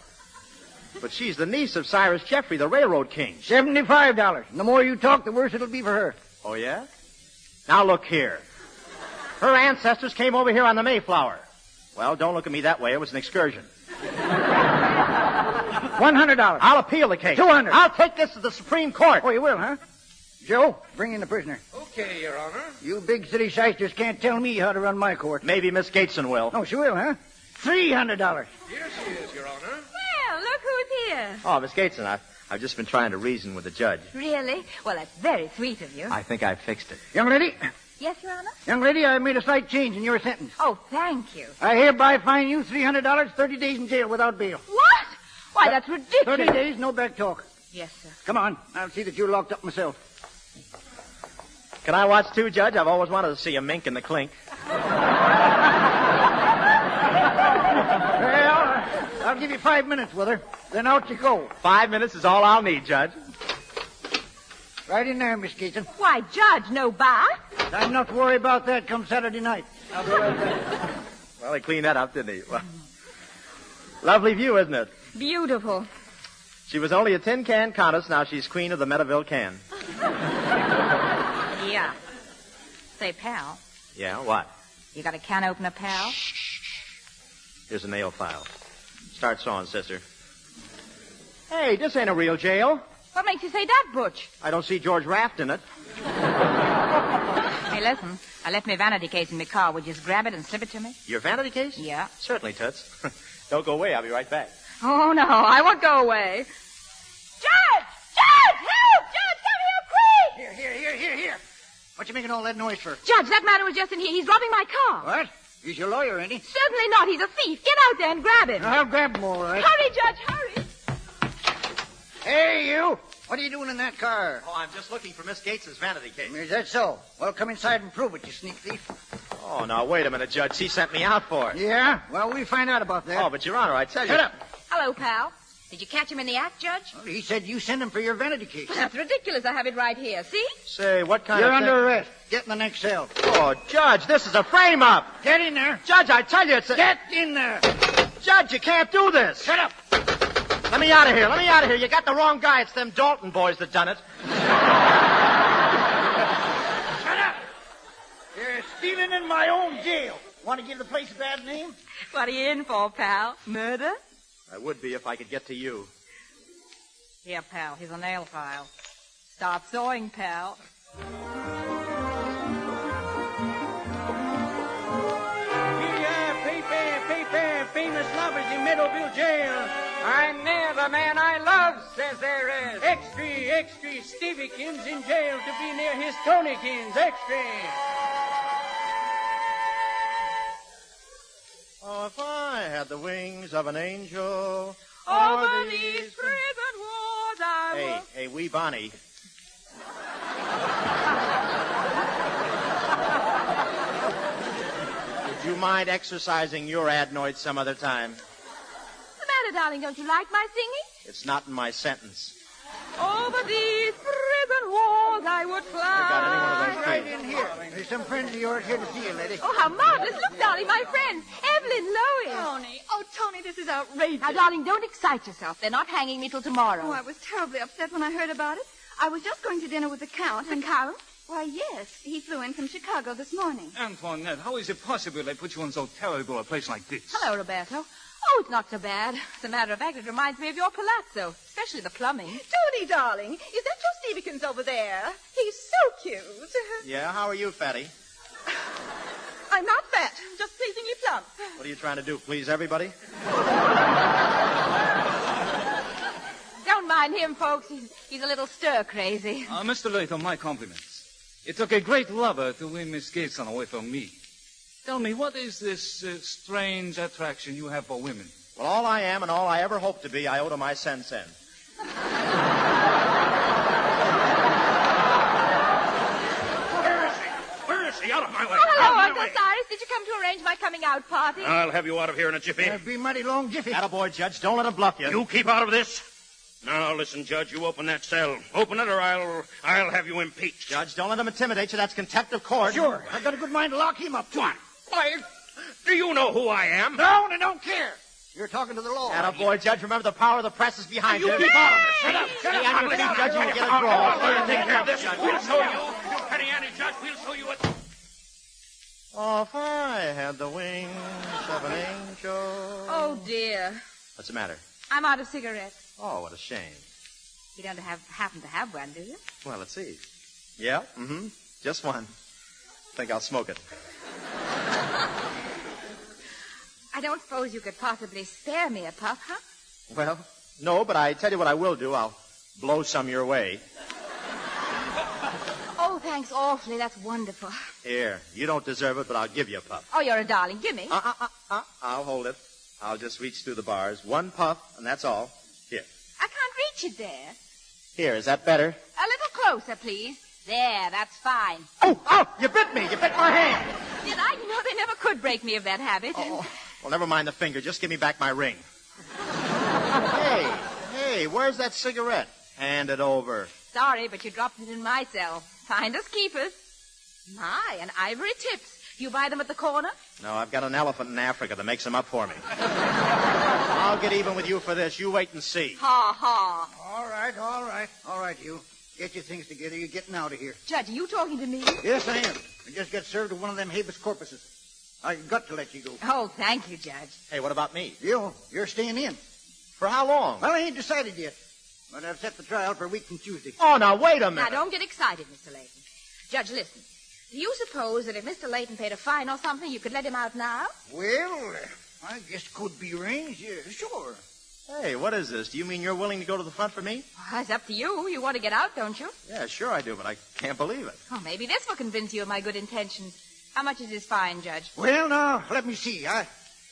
But she's the niece of Cyrus Jeffrey, the railroad king. $75. And the more you talk, the worse it'll be for her. Oh, yeah? Now, look here. Her ancestors came over here on the Mayflower. Well, don't look at me that way. It was an excursion. $100. I'll appeal the case. $200. I'll take this to the Supreme Court. Oh, you will, huh? Joe, bring in the prisoner. Okay, Your Honor. You big city shysters can't tell me how to run my court. Maybe Miss Gateson will. Oh, she will, huh? $300. Here she is, Your Honor. Well, look who's here. Oh, Miss Gateson, I've just been trying to reason with the judge. Really? Well, that's very sweet of you. I think I fixed it. Young lady, Yes, Your Honor? young lady, I made a slight change in your sentence. Oh, thank you. I hereby fine you $300, 30 days in jail without bail. What? Why, that's ridiculous. 30 days, no back talk. Yes, sir. Come on, I'll see that you're locked up myself. Can I watch too, Judge? I've always wanted to see a mink in the clink. Well, I'll give you 5 minutes with her. Then out you go. 5 minutes is all I'll need, Judge. Right in there, Miss Gateson. Why, Judge, no bath? I'm not to worry about that come Saturday night. I'll be right back. Well, he cleaned that up, didn't he? Well, lovely view, isn't it? Beautiful. She was only a tin can countess. Now she's queen of the Meadowville can. Yeah. Say, pal, Yeah, what? you got a can opener, pal? Here's a nail file. Start sawing, sister. Hey, this ain't a real jail. What makes you say that, Butch? I don't see George Raft in it. Hey, listen. I left my vanity case in my car. Would you just grab it and slip it to me? Your vanity case? Yeah. Certainly, Toots. Don't go away. I'll be right back. Oh, no. I won't go away. Judge! Judge! Help! Judge, come here, quick! Here. What you making all that noise for? Judge, that man who was just in here. He's robbing my car. What? He's your lawyer, ain't he? Certainly not. He's a thief. Get out there and grab him. I'll grab him, all right. Hurry, Judge, hurry. Hey, you. What are you doing in that car? Oh, I'm just looking for Miss Gates's vanity case. Is that so? Well, come inside and prove it, you sneak thief. Oh, now, wait a minute, Judge. She sent me out for it. Yeah? Well, we'll find out about that. Oh, but, Your Honor, I tell you... Shut up. Hello, pal. Did you catch him in the act, Judge? Well, he said you sent him for your vanity case. Well, that's ridiculous. I have it right here. See? Say, what kind You're of... under arrest. Get in the next cell. Oh, Judge, this is a frame-up. Get in there. Judge, I tell you, it's a... Get in there. Judge, you can't do this. Shut up. Let me out of here. Let me out of here. You got the wrong guy. It's them Dalton boys that done it. Shut up. You're stealing in my own jail. Want to give the place a bad name? What are you in for, pal? Murder? I would be if I could get to you. Here, pal. Here's a nail file. Start sawing, pal. Famous lovers in Meadowville jail. I'm near the man I love, says heiress. Extra, Steviekins in jail to be near his Tonykins. Extra. Oh, if I had the wings of an angel... Over these prison walls I Hey, wee Bonnie. Would you mind exercising your adenoids some other time? What's the matter, darling? Don't you like my singing? It's not in my sentence. Over these prison walls I would fly. Got any one of those Right things? in here. There's some friends of yours here to see you, lady. Oh, how marvelous. Look, darling, my friends. Evelyn, Lois. Tony. Oh, Tony, this is outrageous. Now, darling, don't excite yourself. They're not hanging me till tomorrow. Oh, I was terribly upset when I heard about it. I was just going to dinner with the Count. The Count? Why, yes. He flew in from Chicago this morning. Antoinette, how is it possible they put you in so terrible a place like this? Hello, Roberto. Oh, it's not so bad. As a matter of fact, it reminds me of your palazzo, especially the plumbing. Tony, darling, is that your Steviekins over there? He's so cute. Yeah, how are you, Fatty? I'm not fat, just pleasingly plump. What are you trying to do, please everybody? Don't mind him, folks. He's a little stir-crazy. Mr. Leyton, my compliments. It took a great lover to win Miss Gateson away from me. Tell me, what is this strange attraction you have for women? Well, all I am and all I ever hope to be, I owe to my sen-sen. Where is she? Out of my way. Oh, hello, Uncle Cyrus. Did you come to arrange my coming out party? I'll have you out of here in a jiffy. Be mighty long jiffy. Attaboy, Judge. Don't let him bluff you. You keep out of this. Now, listen, Judge, you open that cell. Open it or I'll have you impeached. Judge, don't let him intimidate you. That's contempt of court. Sure. I've got a good mind to lock him up, too. What? Why, do you know who I am? No, I don't care. You're talking to the law. Attaboy, Judge. Remember, the power of the press is behind you. Keep out of it. Shut up. I'm going to be judge. You get a draw. Take care of this. We'll show you. You petty anti-judge, we'll show you it. Oh, if I had the wings of an angel. Oh, dear. What's the matter? I'm out of cigarettes. Oh, what a shame. You don't happen to have one, do you? Well, let's see. Yeah, just one. Think I'll smoke it. I don't suppose you could possibly spare me a puff, huh? Well, no, but I tell you what I will do. I'll blow some your way. Oh, thanks awfully. That's wonderful. Here, you don't deserve it, but I'll give you a puff. Oh, you're a darling. Give me. I'll hold it. I'll just reach through the bars. One puff, and that's all. Here. I can't reach it there. Here, is that better? A little closer, please. There, that's fine. Oh, you bit me. You bit my hand. Did I? You know, they never could break me of that habit. Oh, well, never mind the finger. Just give me back my ring. Hey, where's that cigarette? Hand it over. Sorry, but you dropped it in my cell. Finders keepers. My, and ivory tips. You buy them at the corner? No, I've got an elephant in Africa that makes them up for me. I'll get even with you for this. You wait and see. Ha, ha. All right, you. Get your things together. You're getting out of here. Judge, are you talking to me? Yes, I am. I just got served with one of them habeas corpuses. I got to let you go. Oh, thank you, Judge. Hey, what about me? You're staying in. For how long? Well, I ain't decided yet. But I've set the trial for a week from Tuesday. Oh, now, wait a minute. Now, don't get excited, Mr. Leyton. Judge, listen. Do you suppose that if Mr. Leyton paid a fine or something, you could let him out now? Well, I guess could be arranged. Yeah, sure. Hey, what is this? Do you mean you're willing to go to the front for me? Well, it's up to you. You want to get out, don't you? Yeah, sure I do, but I can't believe it. Oh, maybe this will convince you of my good intentions. How much is this fine, Judge? Well, now, let me see.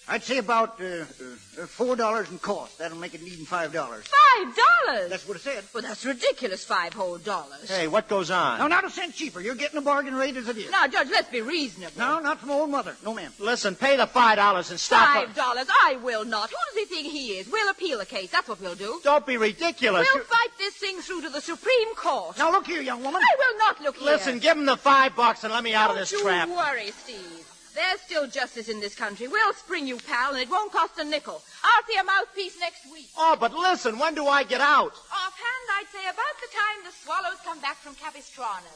I'd say about $4 in cost. That'll make it needing $5. $5? That's what it said. Well, that's ridiculous, $5 whole. Hey, what goes on? No, not a cent cheaper. You're getting a bargain rate as it is. Now, Judge, let's be reasonable. No, not from old mother. No, ma'am. Listen, pay the $5 and stop. $5? I will not. Who does he think he is? We'll appeal the case. That's what we'll do. Don't be ridiculous. We'll fight this thing through to the Supreme Court. Now, look here, young woman. I will not look here. Listen, give him the $5 and let me out of this trap. Don't you worry, Steve. There's still justice in this country. We'll spring you, pal, and it won't cost a nickel. I'll see a mouthpiece next week. Oh, but listen, when do I get out? Offhand, I'd say about the time the swallows come back from Capistrano.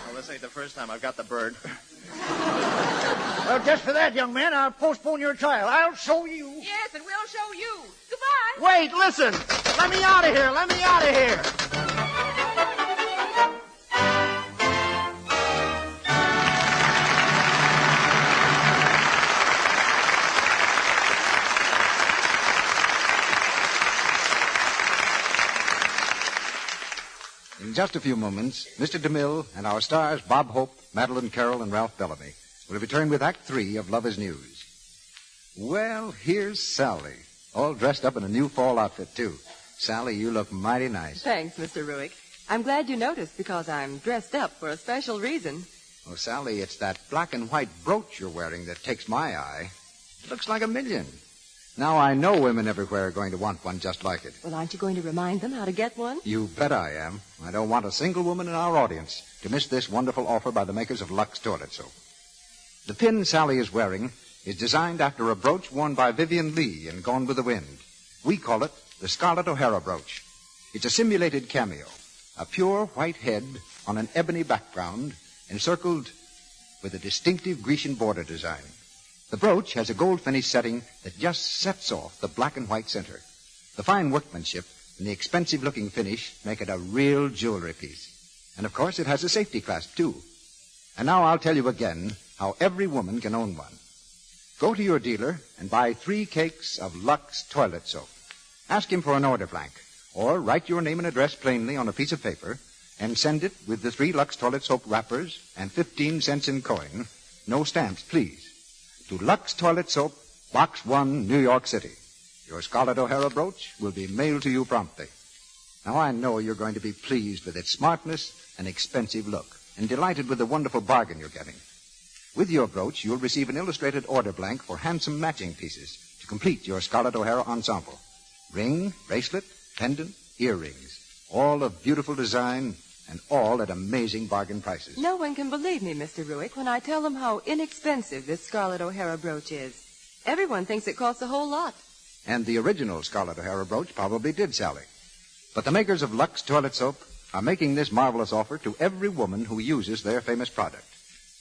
Well, this ain't the first time I've got the bird. Well, just for that, young man, I'll postpone your trial. I'll show you. Yes, and we'll show you. Goodbye. Wait, listen. Let me out of here. Let me out of here. In just a few moments, Mr. DeMille and our stars Bob Hope, Madeleine, Carroll, and Ralph Bellamy will return with Act 3 of Love is News. Well, here's Sally, all dressed up in a new fall outfit, too. Sally, you look mighty nice. Thanks, Mr. Ruick. I'm glad you noticed because I'm dressed up for a special reason. Oh, Sally, it's that black and white brooch you're wearing that takes my eye. It looks like $1 million. Now, I know women everywhere are going to want one just like it. Well, aren't you going to remind them how to get one? You bet I am. I don't want a single woman in our audience to miss this wonderful offer by the makers of Lux Toilet Soap. The pin Sally is wearing is designed after a brooch worn by Vivian Leigh in Gone with the Wind. We call it the Scarlett O'Hara brooch. It's a simulated cameo, a pure white head on an ebony background encircled with a distinctive Grecian border design. The brooch has a gold-finished setting that just sets off the black and white center. The fine workmanship and the expensive-looking finish make it a real jewelry piece. And, of course, it has a safety clasp, too. And now I'll tell you again how every woman can own one. Go to your dealer and buy 3 cakes of Lux Toilet Soap. Ask him for an order blank, or write your name and address plainly on a piece of paper and send it with the 3 Lux Toilet Soap wrappers and 15 cents in coin. No stamps, please. To Lux Toilet Soap, Box 1, New York City. Your Scarlett O'Hara brooch will be mailed to you promptly. Now, I know you're going to be pleased with its smartness and expensive look, and delighted with the wonderful bargain you're getting. With your brooch, you'll receive an illustrated order blank for handsome matching pieces to complete your Scarlett O'Hara ensemble. Ring, bracelet, pendant, earrings, all of beautiful design and all at amazing bargain prices. No one can believe me, Mr. Ruick, when I tell them how inexpensive this Scarlett O'Hara brooch is. Everyone thinks it costs a whole lot. And the original Scarlett O'Hara brooch probably did, Sally. But the makers of Lux Toilet Soap are making this marvelous offer to every woman who uses their famous product.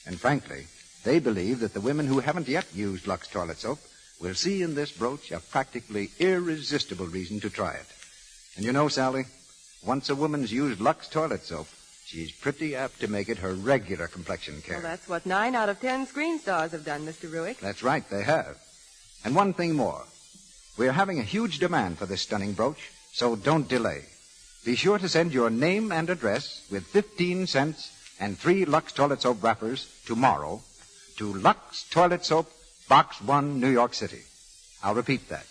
And frankly, they believe that the women who haven't yet used Lux Toilet Soap will see in this brooch a practically irresistible reason to try it. And you know, Sally, once a woman's used Lux Toilet Soap, She's pretty apt to make it her regular complexion care. Well, that's what 9 out of 10 screen stars have done, Mr. Ruick. That's right, they have. And one thing more. We're having a huge demand for this stunning brooch, so don't delay. Be sure to send your name and address with 15 cents and 3 Lux Toilet Soap wrappers tomorrow to Lux Toilet Soap, Box 1, New York City. I'll repeat that.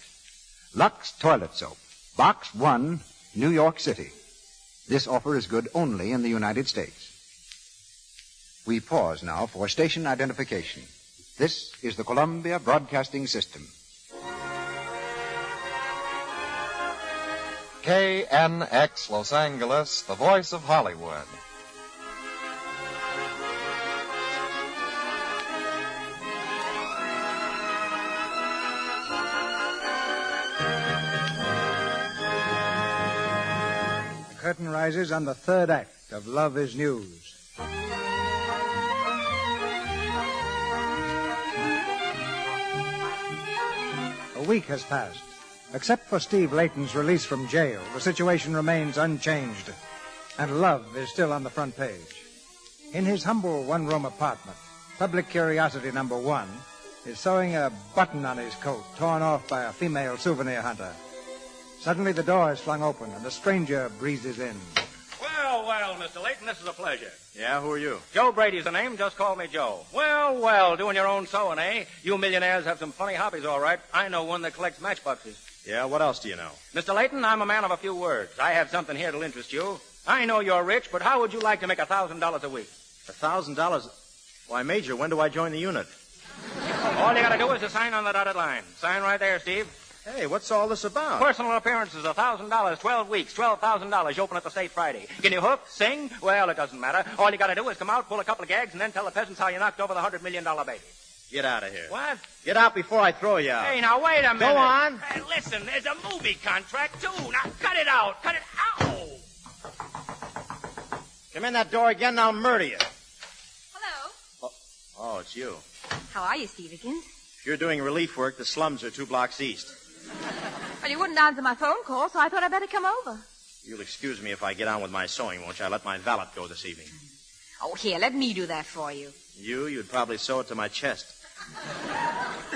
Lux Toilet Soap, Box 1, New York City. This offer is good only in the United States. We pause now for station identification. This is the Columbia Broadcasting System. KNX Los Angeles, the voice of Hollywood. The curtain rises on the third act of Love is News. A week has passed. Except for Steve Leyton's release from jail, the situation remains unchanged, and love is still on the front page. In his humble one-room apartment, public curiosity number 1 is sewing a button on his coat, torn off by a female souvenir hunter. Suddenly the door is flung open, and a stranger breezes in. Well, Mr. Leyton, this is a pleasure. Yeah, who are you? Joe Brady's the name. Just call me Joe. Well, doing your own sewing, eh? You millionaires have some funny hobbies, all right. I know one that collects matchboxes. Yeah, what else do you know? Mr. Leyton, I'm a man of a few words. I have something here that'll interest you. I know you're rich, but how would you like to make $1,000 a week? $1,000? Why, Major, when do I join the unit? All you gotta do is to sign on the dotted line. Sign right there, Steve. Hey, what's all this about? Personal appearances, $1,000, 12 weeks, $12,000. You open at the State Friday. Can you hook, sing? Well, it doesn't matter. All you gotta do is come out, pull a couple of gags, and then tell the peasants how you knocked over the $100 million baby. Get out of here. What? Get out before I throw you out. Hey, now, wait a minute. Go on. Hey, listen, there's a movie contract, too. Now, cut it out. Cut it out. Come in that door again, and I'll murder you. Hello. Oh, it's you. How are you, Stevekins? If you're doing relief work, the slums are 2 blocks east. Well, you wouldn't answer my phone call, so I thought I'd better come over. You'll excuse me if I get on with my sewing, won't you? I let my valet go this evening. Oh, here, let me do that for you. You'd probably sew it to my chest.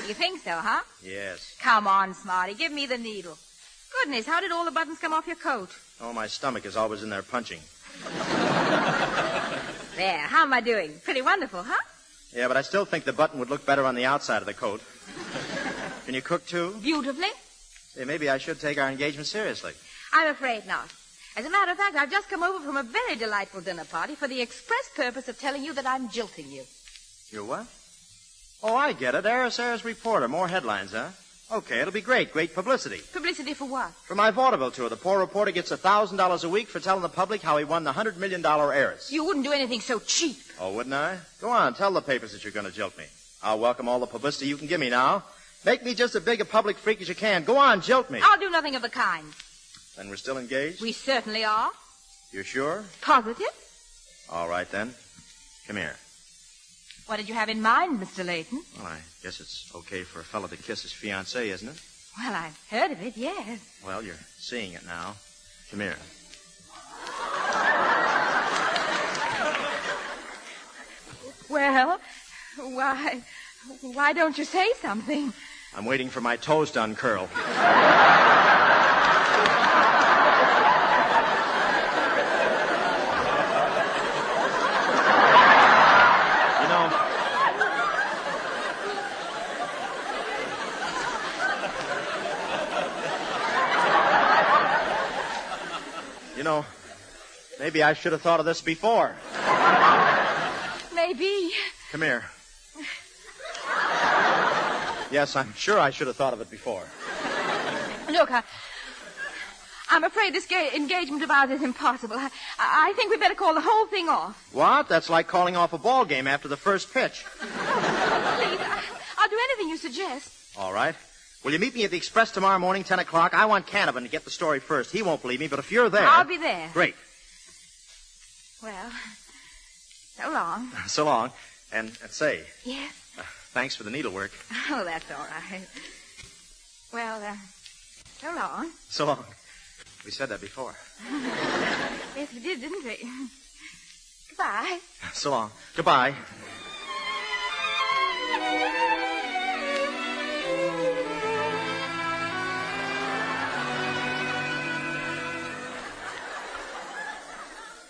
You think so, huh? Yes. Come on, Smarty, give me the needle. Goodness, how did all the buttons come off your coat? Oh, my stomach is always in there punching. There, how am I doing? Pretty wonderful, huh? Yeah, but I still think the button would look better on the outside of the coat. Can you cook, too? Beautifully. Hey, maybe I should take our engagement seriously. I'm afraid not. As a matter of fact, I've just come over from a very delightful dinner party for the express purpose of telling you that I'm jilting you. You're what? Oh, I get it. Heiress reporter. More headlines, huh? Okay, it'll be great. Great publicity. Publicity for what? For my vaudeville tour. The poor reporter gets $1,000 a week for telling the public how he won the $100 million heiress. You wouldn't do anything so cheap. Oh, wouldn't I? Go on. Tell the papers that you're going to jilt me. I'll welcome all the publicity you can give me now. Make me just as big a public freak as you can. Go on, jilt me. I'll do nothing of the kind. Then we're still engaged? We certainly are. You're sure? Positive. All right, then. Come here. What did you have in mind, Mr. Leyton? Well, I guess it's okay for a fellow to kiss his fiancé, isn't it? Well, I've heard of it, yes. Well, you're seeing it now. Come here. Well, why don't you say something? I'm waiting for my toes to uncurl. You know, maybe I should have thought of this before. Maybe. Come here. Yes, I'm sure I should have thought of it before. Look, I'm afraid this engagement of ours is impossible. I think we better call the whole thing off. What? That's like calling off a ball game after the first pitch. Please, I'll do anything you suggest. All right. Will you meet me at the Express tomorrow morning, 10 o'clock? I want Canavan to get the story first. He won't believe me, but if you're there... I'll be there. Great. Well, so long. So long. And say... Yes? Thanks for the needlework. Oh, that's all right. Well, so long. So long. We said that before. Yes, we did, didn't we? Goodbye. So long. Goodbye.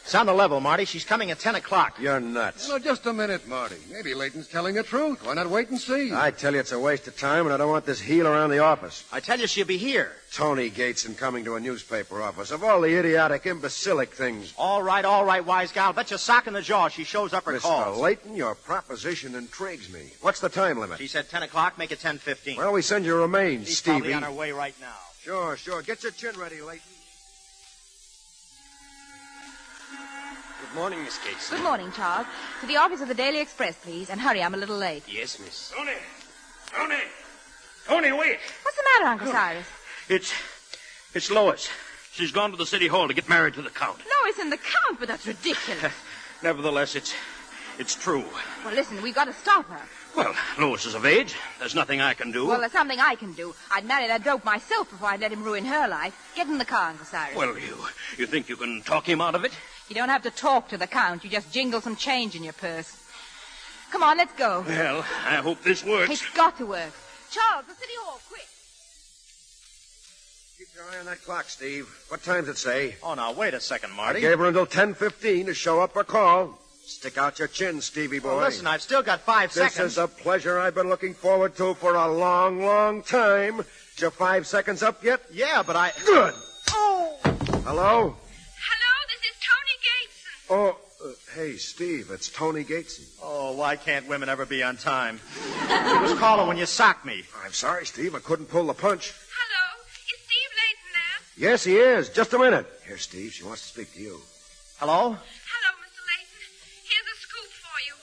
It's on the level, Marty. She's coming at 10 o'clock. You're nuts. Well, just a minute, Marty. Maybe Leyton's telling the truth. Why not wait and see? I tell you, it's a waste of time, and I don't want this heel around the office. I tell you, she'll be here. Tony Gateson coming to a newspaper office. Of all the idiotic, imbecilic things. All right, wise gal. Bet you sock in the jaw she shows up her calls. Mr. Leyton, your proposition intrigues me. What's the time limit? She said 10 o'clock. Make it 10:15. Well, we send you remains, She's Stevie. probably on her way right now. Sure. Get your chin ready, Leyton. Good morning, Miss Gateson. Good morning, Charles. To the office of the Daily Express, please, and hurry, I'm a little late. Yes, miss. Tony, wait. What's the matter, Uncle Cyrus? It's Lois. She's gone to the city hall to get married to the Count. Lois and the Count, but that's ridiculous. Nevertheless, it's true. Well, listen, we've got to stop her. Well, Lois is of age. There's nothing I can do. Well, there's something I can do. I'd marry that dope myself before I'd let him ruin her life. Get in the car, Uncle Cyrus. Well, you think you can talk him out of it? You don't have to talk to the Count. You just jingle some change in your purse. Come on, let's go. Well, I hope this works. It's got to work. Charles, the city hall, quick. Keep your eye on that clock, Steve. What time's it say? Oh, now, wait a second, Marty. I gave her until 10:15 to show up or call. Stick out your chin, Stevie boy. Well, listen, I've still got 5 seconds. This is a pleasure I've been looking forward to for a long, long time. Is your 5 seconds up yet? Yeah, but I... Good. Oh! Hello? Hello, this is Tony Gateson. Oh, hey, Steve, it's Tony Gateson. Oh, why can't women ever be on time? He was calling when you socked me. I'm sorry, Steve. I couldn't pull the punch. Hello, is Steve Leyton there? Yes, he is. Just a minute. Here, Steve, she wants to speak to you. Hello? Hello, Mr. Leyton. Here's a scoop for you.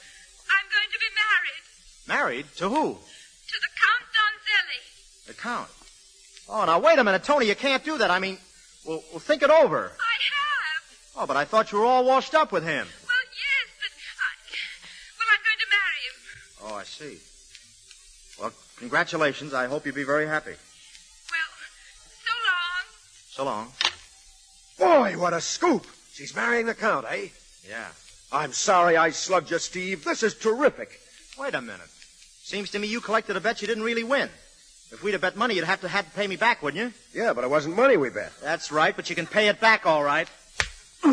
I'm going to be married. Married? To who? To the Count Donzelli. The Count. Oh, now, wait a minute, Tony. You can't do that. I mean, well, think it over. I have. Oh, but I thought you were all washed up with him. Well, yes, but I'm going to marry him. Oh, I see. Well, congratulations. I hope you'll be very happy. Well, so long. So long. Boy, what a scoop. She's marrying the Count, eh? Yeah. I'm sorry I slugged you, Steve. This is terrific. Wait a minute. Seems to me you collected a bet you didn't really win. If we'd have bet money, you'd have to pay me back, wouldn't you? Yeah, but it wasn't money we bet. That's right, but you can pay it back all right. All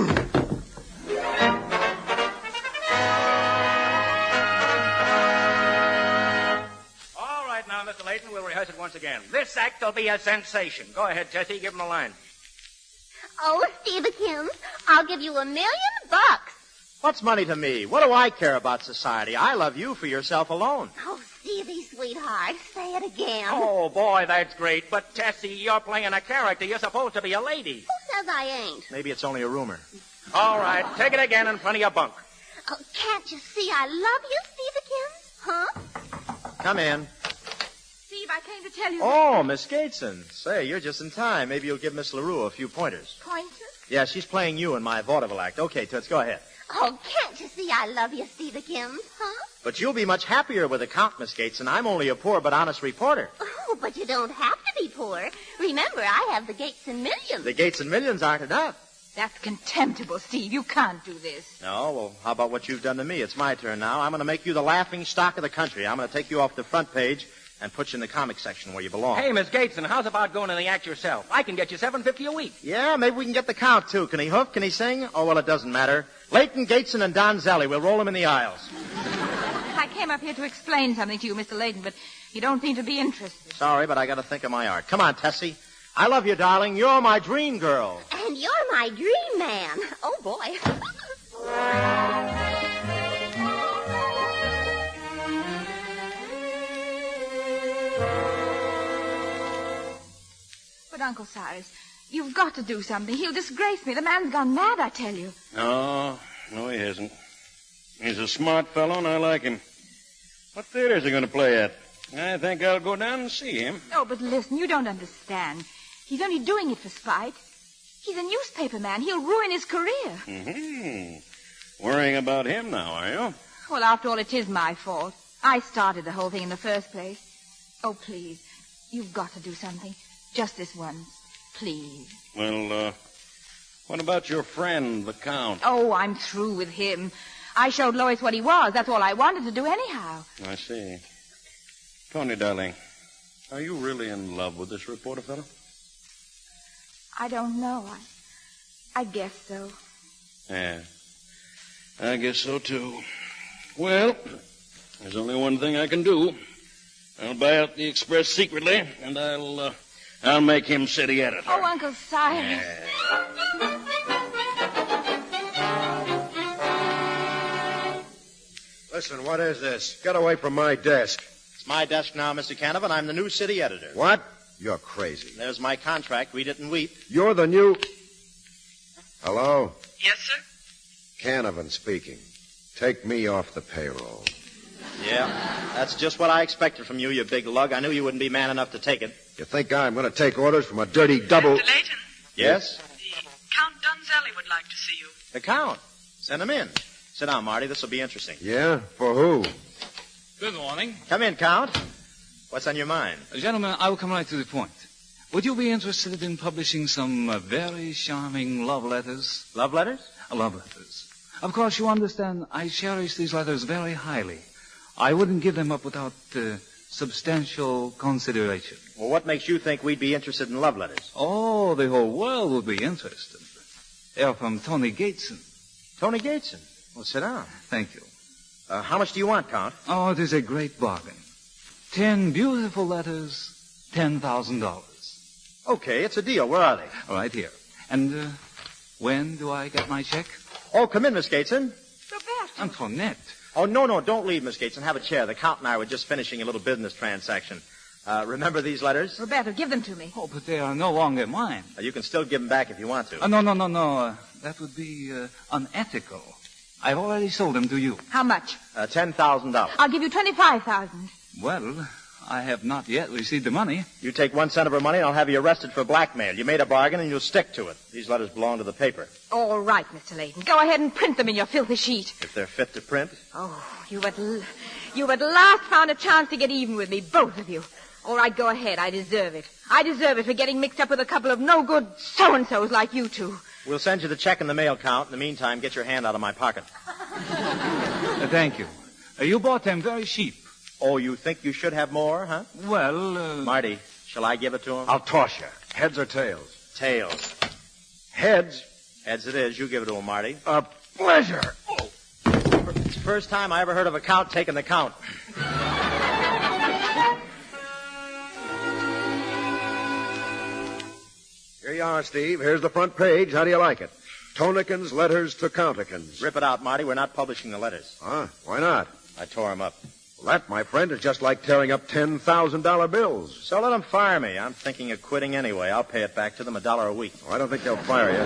right, now, Mr. Leyton, we'll rehearse it once again. This act will be a sensation. Go ahead, Tessie, give him a line. Oh, Stevekins, I'll give you $1 million. What's money to me? What do I care about society? I love you for yourself alone. Oh, Stevie, sweetheart, say it again. Oh, boy, that's great. But, Tessie, you're playing a character. You're supposed to be a lady. Who says I ain't? Maybe it's only a rumor. All right, take it again and plenty of bunk. Oh, can't you see I love you, Stevekins? Huh? Come in. Steve, I came to tell you... Oh, Miss Gateson. Say, you're just in time. Maybe you'll give Miss LaRue a few pointers. Pointers? Yeah, she's playing you in my vaudeville act. Okay, Toots, go ahead. Oh, can't you see I love you, Stevekins? Huh? But you'll be much happier with the Count, Miss Gateson. I'm only a poor but honest reporter. Oh, but you don't have to be poor. Remember, I have the Gateson millions. The Gateson millions aren't enough. That's contemptible, Steve. You can't do this. No, well, how about what you've done to me? It's my turn now. I'm going to make you the laughing stock of the country. I'm going to take you off the front page and put you in the comic section where you belong. Hey, Miss Gateson, how's about going to the act yourself? I can get you $7.50 a week. Yeah, maybe we can get the Count, too. Can he hoof? Can he sing? Oh, well, it doesn't matter. Leyton, Gateson, and Donzelli. We'll roll him in the aisles. I came up here to explain something to you, Mr. Leyton, but you don't seem to be interested. Sorry, but I got to think of my art. Come on, Tessie. I love you, darling. You're my dream girl. And you're my dream man. Oh, boy. But, Uncle Cyrus, you've got to do something. He'll disgrace me. The man's gone mad, I tell you. No, he hasn't. He's a smart fellow, and I like him. What theater is he going to play at? I think I'll go down and see him. Oh, but listen, you don't understand. He's only doing it for spite. He's a newspaper man. He'll ruin his career. Mm-hmm. Worrying about him now, are you? Well, after all, it is my fault. I started the whole thing in the first place. Oh, please, you've got to do something. Just this once. Please. Well, What about your friend, the Count? Oh, I'm through with him. I showed Lois what he was. That's all I wanted to do anyhow. I see. Tony, darling, are you really in love with this reporter fellow? I don't know. I guess so. Yeah, I guess so, too. Well, there's only one thing I can do. I'll buy out the Express secretly, and I'll make him city editor. Oh, Uncle Cyrus. Listen, what is this? Get away from my desk. It's my desk now, Mr. Canavan. I'm the new city editor. What? You're crazy. There's my contract. Read it and weep. You're the new... Hello? Yes, sir? Canavan speaking. Take me off the payroll. Yeah, that's just what I expected from you, you big lug. I knew you wouldn't be man enough to take it. You think I'm going to take orders from a dirty double... Mr. Leyton? Yes? The Count Dunzelli would like to see you. The Count. Send him in. Sit down, Marty. This will be interesting. Yeah? For who? Good morning. Come in, Count. What's on your mind? Gentlemen, I will come right to the point. Would you be interested in publishing some very charming love letters? Love letters? Love letters. Of course, you understand, I cherish these letters very highly. I wouldn't give them up without substantial consideration. Well, what makes you think we'd be interested in love letters? Oh, the whole world would be interested. They're from Tony Gateson. Tony Gateson? Well, sit down. Thank you. How much do you want, Count? Oh, it is a great bargain. 10 beautiful letters, $10,000. Okay, it's a deal. Where are they? Right here. And when do I get my check? Oh, come in, Miss Gateson. Roberto. Antoinette. Oh, no, don't leave, Miss Gateson. Have a chair. The Count and I were just finishing a little business transaction. Remember these letters? Roberto, give them to me. Oh, but they are no longer mine. You can still give them back if you want to. No. That would be unethical. I've already sold them to you. How much? $10,000. I'll give you $25,000. Well, I have not yet received the money. You take 1 cent of her money, and I'll have you arrested for blackmail. You made a bargain, and you'll stick to it. These letters belong to the paper. All right, Mr. Leyton. Go ahead and print them in your filthy sheet. If they're fit to print. Oh, you at last found a chance to get even with me, both of you. All right, go ahead. I deserve it. I deserve it for getting mixed up with a couple of no-good so-and-sos like you two. We'll send you the check in the mail, Count. In the meantime, get your hand out of my pocket. Thank you. You bought them very cheap. Oh, you think you should have more, huh? Well, Marty, shall I give it to him? I'll toss you. Heads or tails? Tails. Heads? Heads it is. You give it to him, Marty. A pleasure. Oh. It's the first time I ever heard of a count taking the count. Here you are, Steve. Here's the front page. How do you like it? Tonikins letters to Countikins. Rip it out, Marty. We're not publishing the letters. Huh? Why not? I tore them up. Well, that, my friend, is just like tearing up $10,000 bills. So let them fire me. I'm thinking of quitting anyway. I'll pay it back to them $1 a week. Oh, I don't think they'll fire you.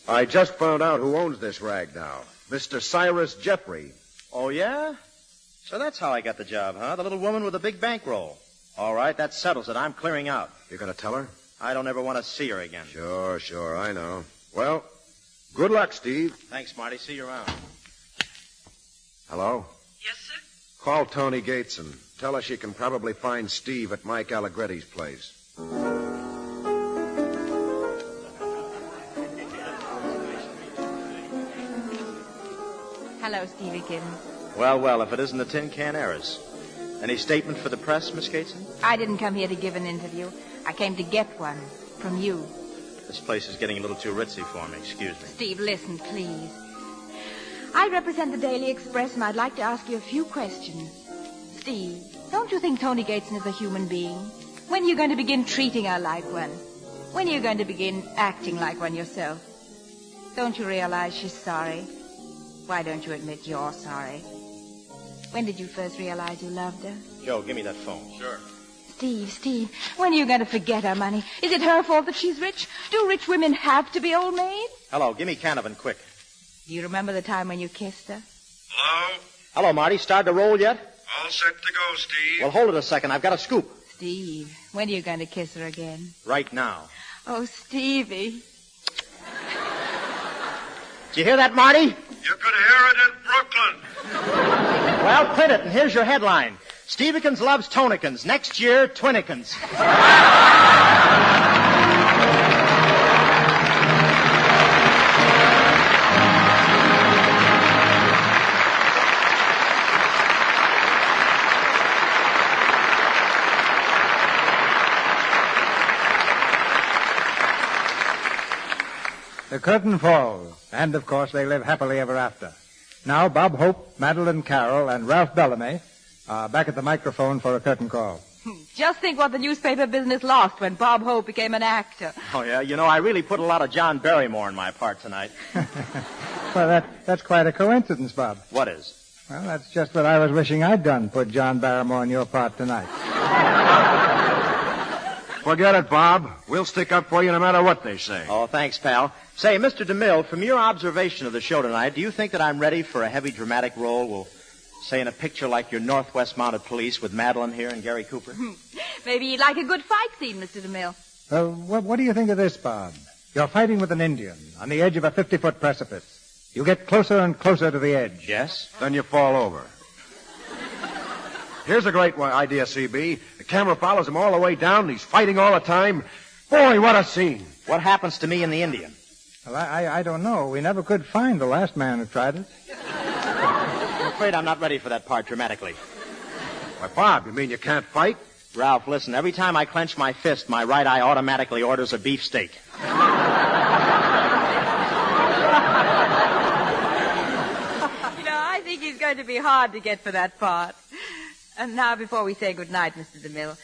I just found out who owns this rag now. Mr. Cyrus Jeffrey. Oh, yeah? So that's how I got the job, huh? The little woman with the big bankroll. All right, that settles it. I'm clearing out. You gonna tell her? I don't ever want to see her again. Sure, I know. Well, good luck, Steve. Thanks, Marty. See you around. Hello? Yes, sir? Call Tony Gateson. Tell her she can probably find Steve at Mike Allegretti's place. Hello, Stevekins. Well, if it isn't the Tin Can Heiress. Any statement for the press, Miss Gateson? I didn't come here to give an interview. I came to get one from you. This place is getting a little too ritzy for me. Excuse me. Steve, listen, please. I represent the Daily Express, and I'd like to ask you a few questions. Steve, don't you think Tony Gateson is a human being? When are you going to begin treating her like one? When are you going to begin acting like one yourself? Don't you realize she's sorry? Why don't you admit you're sorry? When did you first realize you loved her? Joe, give me that phone. Sure. Steve, when are you going to forget her money? Is it her fault that she's rich? Do rich women have to be old maids? Hello, give me Canavan, quick. Do you remember the time when you kissed her? Hello? Hello, Marty. Started to roll yet? All set to go, Steve. Well, hold it a second. I've got a scoop. Steve, when are you going to kiss her again? Right now. Oh, Stevie. Did you hear that, Marty? You could hear it in Brooklyn. Well, print it, and here's your headline. Stevekins loves Tonikins. Next year, Twinikins. The curtain falls, and of course they live happily ever after. Now, Bob Hope, Madeleine Carroll, and Ralph Bellamy are back at the microphone for a curtain call. Just think what the newspaper business lost when Bob Hope became an actor. Oh, yeah? You know, I really put a lot of John Barrymore in my part tonight. Well, that's quite a coincidence, Bob. What is? Well, that's just what I was wishing I'd done, put John Barrymore in your part tonight. Forget it, Bob. We'll stick up for you no matter what they say. Oh, thanks, pal. Say, Mr. DeMille, from your observation of the show tonight, do you think that I'm ready for a heavy dramatic role? Well, say in a picture like your Northwest Mounted Police with Madeleine here and Gary Cooper? Maybe you'd like a good fight scene, Mr. DeMille. Well, what do you think of this, Bob? You're fighting with an Indian on the edge of a 50-foot precipice. You get closer and closer to the edge. Yes? Then you fall over. Here's a great idea, CB. The camera follows him all the way down, and he's fighting all the time. Boy, what a scene. What happens to me and the Indian? Well, I don't know. We never could find the last man who tried it. I'm afraid I'm not ready for that part dramatically. Why, Bob, you mean you can't fight? Ralph, listen, every time I clench my fist, my right eye automatically orders a beefsteak. I think he's going to be hard to get for that part. And now, before we say goodnight, Mr. DeMille,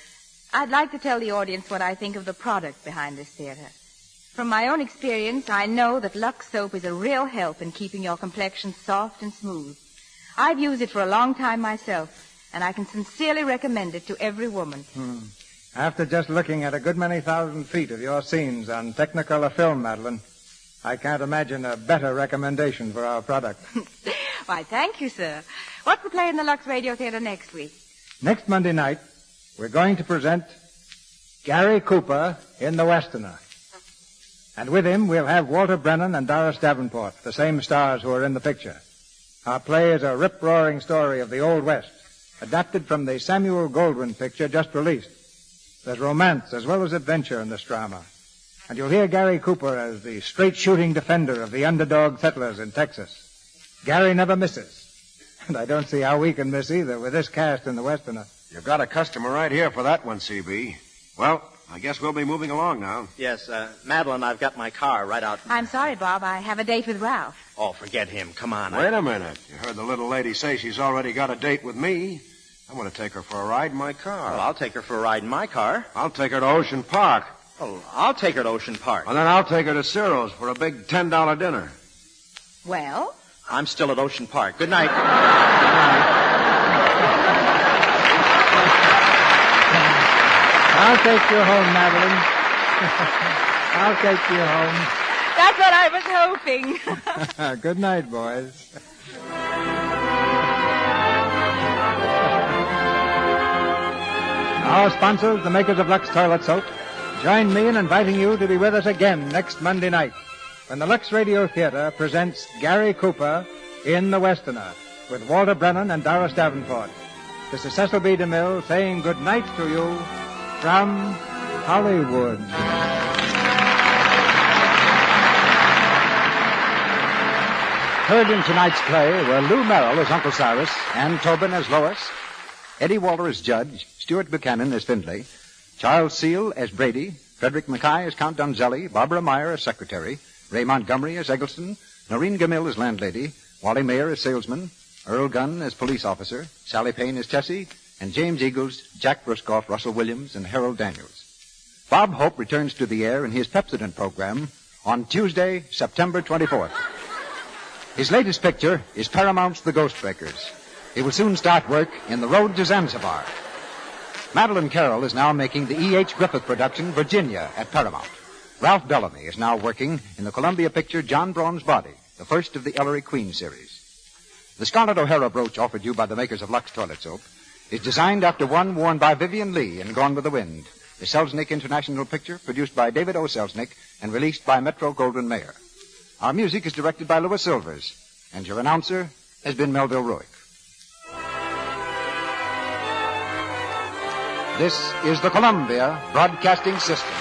I'd like to tell the audience what I think of the product behind this theater. From my own experience, I know that Lux soap is a real help in keeping your complexion soft and smooth. I've used it for a long time myself, and I can sincerely recommend it to every woman. After just looking at a good many thousand feet of your scenes on Technicolor film, Madeleine, I can't imagine a better recommendation for our product. Why, thank you, sir. What's the play in the Lux Radio Theatre next week? Next Monday night, we're going to present Gary Cooper in The Westerner. And with him, we'll have Walter Brennan and Doris Davenport, the same stars who are in the picture. Our play is a rip-roaring story of the Old West, adapted from the Samuel Goldwyn picture just released. There's romance as well as adventure in this drama. And you'll hear Gary Cooper as the straight-shooting defender of the underdog settlers in Texas. Gary never misses. And I don't see how we can miss either with this cast in The Westerner. You've got a customer right here for that one, CB. Well, I guess we'll be moving along now. Yes, Madeleine, I've got my car right out. I'm sorry, Bob. I have a date with Ralph. Oh, forget him. Come on. Wait a minute. You heard the little lady say she's already got a date with me. I'm going to take her for a ride in my car. Well, I'll take her for a ride in my car. I'll take her to Ocean Park. Oh, I'll take her to Ocean Park. And then I'll take her to Ciro's for a big $10 dinner. Well? I'm still at Ocean Park. Good night. I'll take you home, Madeleine. I'll take you home. That's what I was hoping. Good night, boys. Our sponsors, the makers of Lux Toilet Soap, join me in inviting you to be with us again next Monday night when the Lux Radio Theatre presents Gary Cooper in The Westerner with Walter Brennan and Doris Davenport. This is Cecil B. DeMille saying good night to you from Hollywood. Heard in tonight's play were Lou Merrill as Uncle Cyrus, Ann Tobin as Lois, Eddie Walter as Judge, Stuart Buchanan as Findlay, Charles Seal as Brady, Frederick Mackay as Count Donzelli, Barbara Meyer as Secretary, Ray Montgomery as Eggleston, Noreen Gamil as Landlady, Wally Mayer as Salesman, Earl Gunn as Police Officer, Sally Payne as Tessie, and James Eagles, Jack Briscoff, Russell Williams, and Harold Daniels. Bob Hope returns to the air in his Pepsodent program on Tuesday, September 24th. His latest picture is Paramount's The Ghostbreakers. He will soon start work in The Road to Zanzibar. Madeleine Carroll is now making the E.H. Griffith production, Virginia, at Paramount. Ralph Bellamy is now working in the Columbia picture John Braun's Body, the first of the Ellery Queen series. The Scarlett O'Hara brooch offered you by the makers of Lux Toilet Soap is designed after one worn by Vivian Lee in Gone with the Wind, the Selznick International picture produced by David O. Selznick and released by Metro-Goldwyn-Mayer. Our music is directed by Louis Silvers, and your announcer has been Melville Ruick. This is the Columbia Broadcasting System.